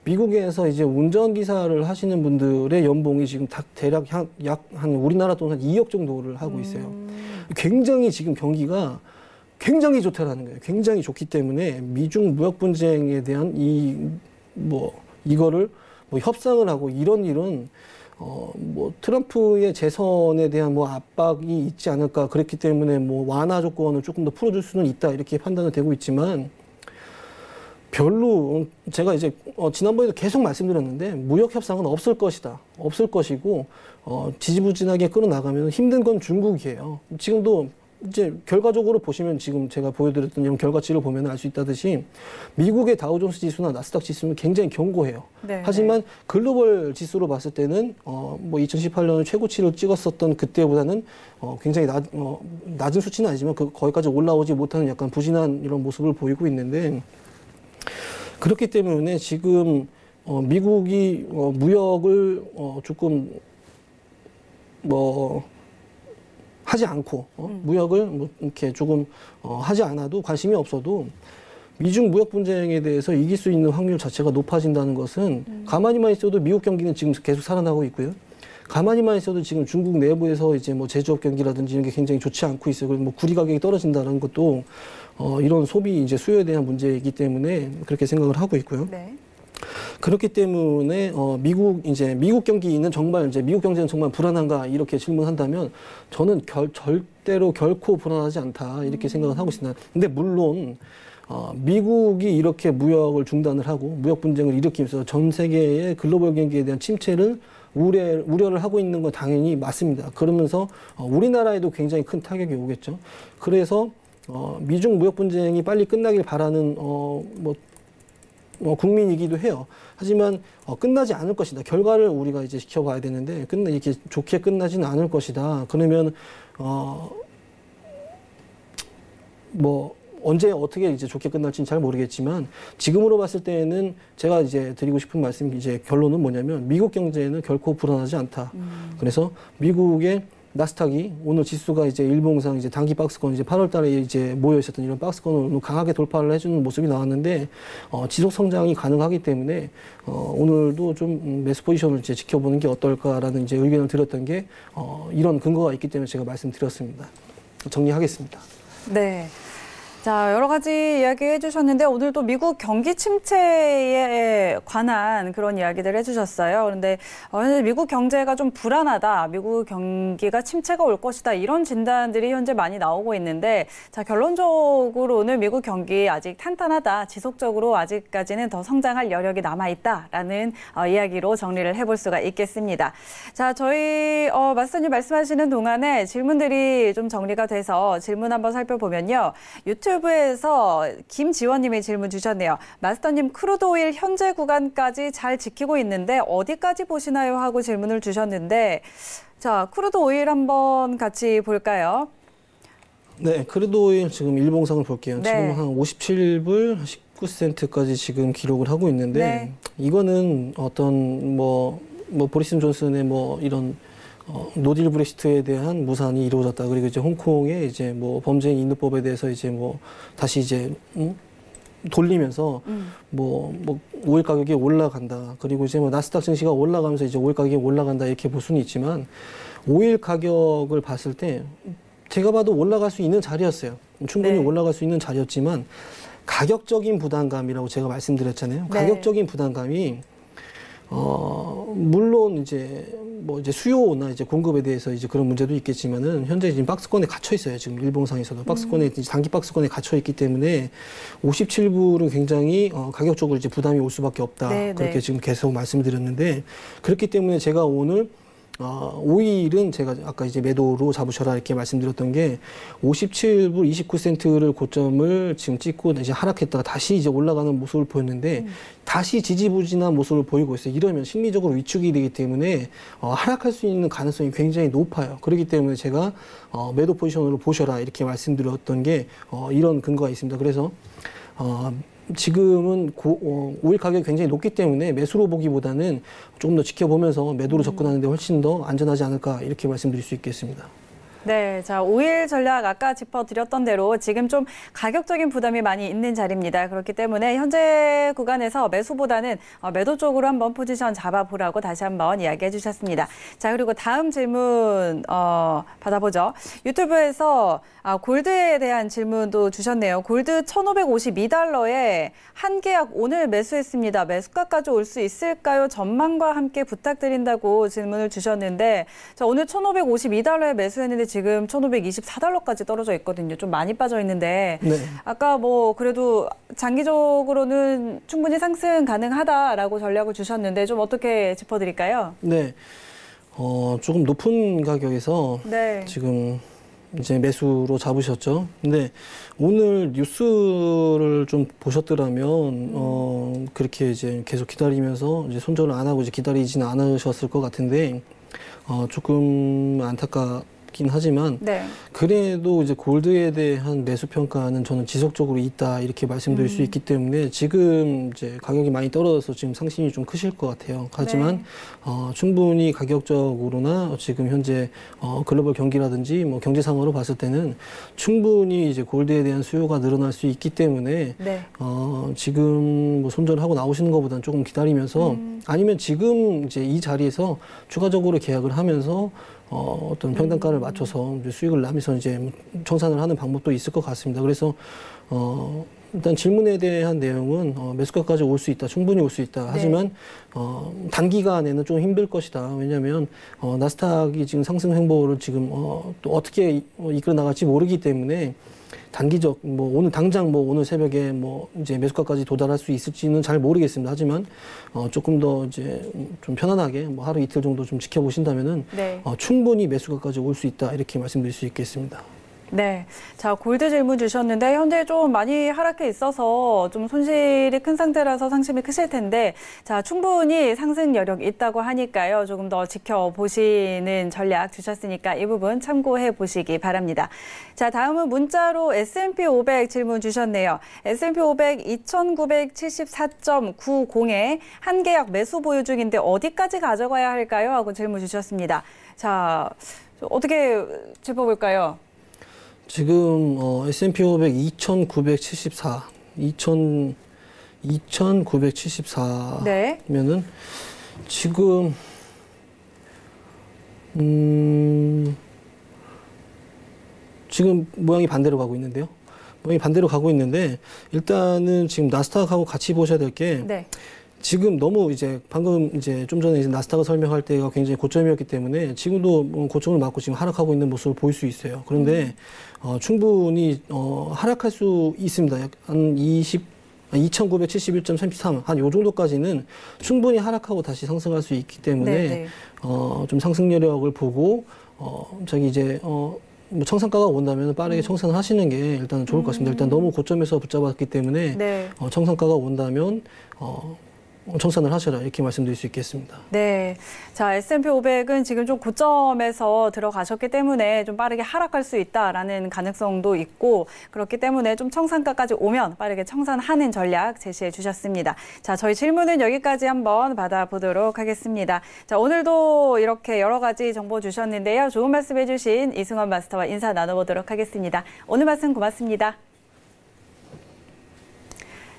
미국에서 이제 운전기사를 하시는 분들의 연봉이 지금 대략 약 한 우리나라 돈 한 2억 정도를 하고 있어요. 굉장히 지금 경기가 굉장히 좋다라는 거예요. 굉장히 좋기 때문에 미중 무역 분쟁에 대한 이거를 뭐 협상을 하고 이런 일은 뭐 트럼프의 재선에 대한 뭐 압박이 있지 않을까 그랬기 때문에 뭐 완화 조건을 조금 더 풀어줄 수는 있다 이렇게 판단은 되고 있지만 별로 제가 이제 지난번에도 계속 말씀드렸는데 무역 협상은 없을 것이다 없을 것이고 지지부진하게 끌어나가면 힘든 건 중국이에요. 지금도 이제 결과적으로 보시면 지금 제가 보여드렸던 이런 결과치를 보면 알 수 있다듯이 미국의 다우존스 지수나 나스닥 지수는 굉장히 견고해요. 네, 하지만 글로벌 지수로 봤을 때는 뭐 2018년 최고치를 찍었었던 그때보다는 굉장히 낮은 수치는 아니지만 거기까지 올라오지 못하는 약간 부진한 이런 모습을 보이고 있는데 그렇기 때문에 지금 미국이 무역을 조금 하지 않고 무역을 뭐 이렇게 조금 하지 않아도 관심이 없어도 미중 무역 분쟁에 대해서 이길 수 있는 확률 자체가 높아진다는 것은 가만히만 있어도 미국 경기는 지금 계속 살아나고 있고요. 가만히만 있어도 지금 중국 내부에서 이제 뭐 제조업 경기라든지 이런 게 굉장히 좋지 않고 있어요. 그리고 뭐 구리 가격이 떨어진다는 것도 이런 소비 이제 수요에 대한 문제이기 때문에 그렇게 생각을 하고 있고요. 네. 그렇기 때문에 미국 경기는 정말 이제 미국 경제는 정말 불안한가 이렇게 질문한다면 저는 절대로 결코 불안하지 않다 이렇게 생각을 하고 있습니다. 근데 물론 미국이 이렇게 무역을 중단을 하고 무역 분쟁을 일으키면서 전 세계의 글로벌 경기에 대한 침체를 우려를 하고 있는 건 당연히 맞습니다. 그러면서 우리나라에도 굉장히 큰 타격이 오겠죠. 그래서 미중 무역 분쟁이 빨리 끝나길 바라는 국민이기도 해요. 하지만 끝나지 않을 것이다. 결과를 우리가 이제 지켜봐야 되는데 이렇게 좋게 끝나지는 않을 것이다. 그러면 언제 어떻게 이제 좋게 끝날지는 잘 모르겠지만 지금으로 봤을 때는 제가 이제 드리고 싶은 말씀 이제 결론은 뭐냐면 미국 경제는 결코 불안하지 않다. 그래서 미국의 나스닥이 오늘 지수가 이제 일봉상 이제 단기 박스권 이제 8월 달에 이제 모여 있었던 이런 박스권을 강하게 돌파를 해주는 모습이 나왔는데 지속 성장이 가능하기 때문에 오늘도 좀 매수 포지션을 이제 지켜보는 게 어떨까라는 이제 의견을 드렸던 게 이런 근거가 있기 때문에 제가 말씀드렸습니다. 정리하겠습니다. 네. 자, 여러 가지 이야기 해주셨는데 오늘 또 미국 경기 침체에 관한 그런 이야기들 해주셨어요. 그런데 현재 미국 경제가 좀 불안하다, 미국 경기가 침체가 올 것이다, 이런 진단들이 현재 많이 나오고 있는데, 자, 결론적으로는 미국 경기 아직 탄탄하다, 지속적으로 아직까지는 더 성장할 여력이 남아있다라는 이야기로 정리를 해볼 수가 있겠습니다. 자, 저희 마스터님 말씀하시는 동안에 질문들이 좀 정리가 돼서 질문 한번 살펴보면요. 유튜브에서 김지원님이 질문 주셨네요. 마스터님, 크루드 오일 현재 구간까지 잘 지키고 있는데 어디까지 보시나요? 하고 질문을 주셨는데, 자, 크루드 오일 한번 같이 볼까요? 네, 크루드 오일 지금 일봉상을 볼게요. 네. 지금 한 57불 19센트까지 지금 기록을 하고 있는데, 네. 이거는 어떤 보리스 존슨의 이런 노딜 브렉시트에 대한 무산이 이루어졌다. 그리고 이제 홍콩의 이제 범죄인 인도법에 대해서 이제 다시 이제 돌리면서 오일 가격이 올라간다. 그리고 이제 나스닥 증시가 올라가면서 이제 오일 가격이 올라간다, 이렇게 볼 수는 있지만, 오일 가격을 봤을 때 제가 봐도 올라갈 수 있는 자리였어요. 충분히 네. 올라갈 수 있는 자리였지만, 가격적인 부담감이라고 제가 말씀드렸잖아요. 네. 가격적인 부담감이 물론 이제 수요나 이제 공급에 대해서 이제 그런 문제도 있겠지만은, 현재 지금 박스권에 갇혀 있어요. 지금 일봉상에서도 박스권에 단기 박스권에 갇혀 있기 때문에 57불은 굉장히 가격적으로 이제 부담이 올 수밖에 없다. 네, 그렇게 네. 지금 계속 말씀드렸는데, 그렇기 때문에 제가 오늘 오일은 제가 아까 이제 매도로 잡으셔라 이렇게 말씀드렸던 게, 57불 29센트를 고점을 지금 찍고 이제 하락했다가 다시 이제 올라가는 모습을 보였는데, 다시 지지부진한 모습을 보이고 있어요. 이러면 심리적으로 위축이 되기 때문에 하락할 수 있는 가능성이 굉장히 높아요. 그렇기 때문에 제가 매도 포지션으로 보셔라 이렇게 말씀드렸던 게 이런 근거가 있습니다. 그래서 지금은 오일 가격이 굉장히 높기 때문에 매수로 보기보다는 조금 더 지켜보면서 매도로 접근하는 데 훨씬 더 안전하지 않을까, 이렇게 말씀드릴 수 있겠습니다. 네, 자, 오일 전략 아까 짚어드렸던 대로 지금 좀 가격적인 부담이 많이 있는 자리입니다. 그렇기 때문에 현재 구간에서 매수보다는 매도 쪽으로 한번 포지션 잡아보라고 다시 한번 이야기해 주셨습니다. 자, 그리고 다음 질문 받아보죠. 유튜브에서 골드에 대한 질문도 주셨네요. 골드 1,552달러에 한 계약 오늘 매수했습니다. 매수가까지 올 수 있을까요? 전망과 함께 부탁드린다고 질문을 주셨는데, 자, 오늘 1,552달러에 매수했는데 지금 1,524달러까지 떨어져 있거든요. 좀 많이 빠져 있는데, 네. 아까 그래도 장기적으로는 충분히 상승 가능하다라고 전략을 주셨는데, 좀 어떻게 짚어드릴까요? 네. 조금 높은 가격에서 네. 지금 이제 매수로 잡으셨죠. 근데 오늘 뉴스를 좀 보셨더라면 그렇게 이제 계속 기다리면서 이제 손절을 안 하고 이제 기다리지는 않으셨을 것 같은데, 조금 안타깝긴 하지만, 네. 그래도 이제 골드에 대한 매수 평가는 저는 지속적으로 있다, 이렇게 말씀드릴 수 있기 때문에, 지금 이제 가격이 많이 떨어져서 지금 상심이 좀 크실 것 같아요. 하지만 네. 충분히 가격적으로나 지금 현재 글로벌 경기라든지 경제 상황으로 봤을 때는 충분히 이제 골드에 대한 수요가 늘어날 수 있기 때문에, 네. 지금 손절을 하고 나오시는 것보다는 조금 기다리면서, 아니면 지금 이제 이 자리에서 추가적으로 계약을 하면서 어떤 평단가를 맞춰서 이제 수익을 내면서 이제 청산을 하는 방법도 있을 것 같습니다. 그래서 일단 질문에 대한 내용은 매수가까지 올 수 있다, 충분히 올 수 있다. 하지만 단기간에는 좀 힘들 것이다. 왜냐하면 나스닥이 지금 상승 행보를 지금 또 어떻게 이끌어 나갈지 모르기 때문에, 단기적 오늘 당장 오늘 새벽에 이제 매수가까지 도달할 수 있을지는 잘 모르겠습니다. 하지만 조금 더 이제 좀 편안하게 하루 이틀 정도 좀 지켜보신다면은 네. 충분히 매수가까지 올 수 있다, 이렇게 말씀드릴 수 있겠습니다. 네. 자, 골드 질문 주셨는데, 현재 좀 많이 하락해 있어서 좀 손실이 큰 상태라서 상심이 크실 텐데, 자, 충분히 상승 여력이 있다고 하니까요. 조금 더 지켜보시는 전략 주셨으니까 이 부분 참고해 보시기 바랍니다. 자, 다음은 문자로 S&P 500 질문 주셨네요. S&P 500 2,974.90에 한 계약 매수 보유 중인데 어디까지 가져가야 할까요? 하고 질문 주셨습니다. 자, 어떻게 짚어볼까요? 지금 S&P 500 2,974, 2,974면은 네. 지금 지금 모양이 반대로 가고 있는데요. 거의 반대로 가고 있는데 일단은 지금 나스닥하고 같이 보셔야 될 게 네. 지금 너무 이제 방금 이제 좀 전에 이제 나스닥을 설명할 때가 굉장히 고점이었기 때문에 지금도 고점을 맞고 지금 하락하고 있는 모습을 볼 수 있어요. 그런데 충분히 하락할 수 있습니다. 약 한 2,971.33, 한 요 정도까지는 충분히 하락하고 다시 상승할 수 있기 때문에 네네. 좀 상승 여력을 보고 저기 이제 뭐 청산가가 온다면 빠르게 청산을 하시는 게 일단 좋을 것 같습니다. 일단 너무 고점에서 붙잡았기 때문에 네. 청산가가 온다면 청산을 하셔라 이렇게 말씀드릴 수 있겠습니다. 네. 자, S&P 500은 지금 좀 고점에서 들어가셨기 때문에 좀 빠르게 하락할 수 있다라는 가능성도 있고 그렇기 때문에 좀 청산가까지 오면 빠르게 청산하는 전략 제시해 주셨습니다. 자, 저희 질문은 여기까지 한번 받아보도록 하겠습니다. 자, 오늘도 이렇게 여러 가지 정보 주셨는데요. 좋은 말씀 해주신 이승원 마스터와 인사 나눠보도록 하겠습니다. 오늘 말씀 고맙습니다.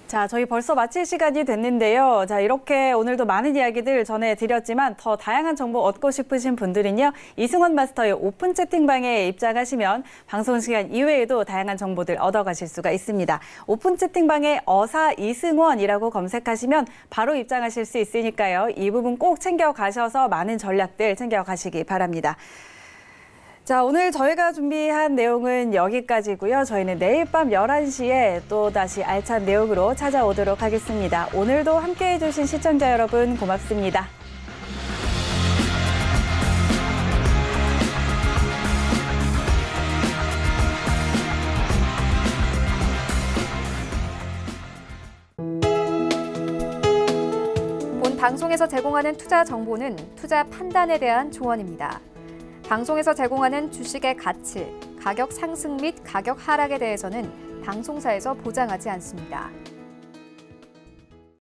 자, 저희 벌써 마칠 시간이 됐는데요. 자, 이렇게 오늘도 많은 이야기들 전해드렸지만 더 다양한 정보 얻고 싶으신 분들은요. 이승원 마스터의 오픈 채팅방에 입장하시면 방송 시간 이외에도 다양한 정보들 얻어가실 수가 있습니다. 오픈 채팅방에 어사 이승원이라고 검색하시면 바로 입장하실 수 있으니까요. 이 부분 꼭 챙겨가셔서 많은 전략들 챙겨가시기 바랍니다. 자, 오늘 저희가 준비한 내용은 여기까지고요. 저희는 내일 밤 11시에 또 다시 알찬 내용으로 찾아오도록 하겠습니다. 오늘도 함께해 주신 시청자 여러분 고맙습니다. 본 방송에서 제공하는 투자 정보는 투자 판단에 대한 조언입니다. 방송에서 제공하는 주식의 가치, 가격 상승 및 가격 하락에 대해서는 방송사에서 보장하지 않습니다.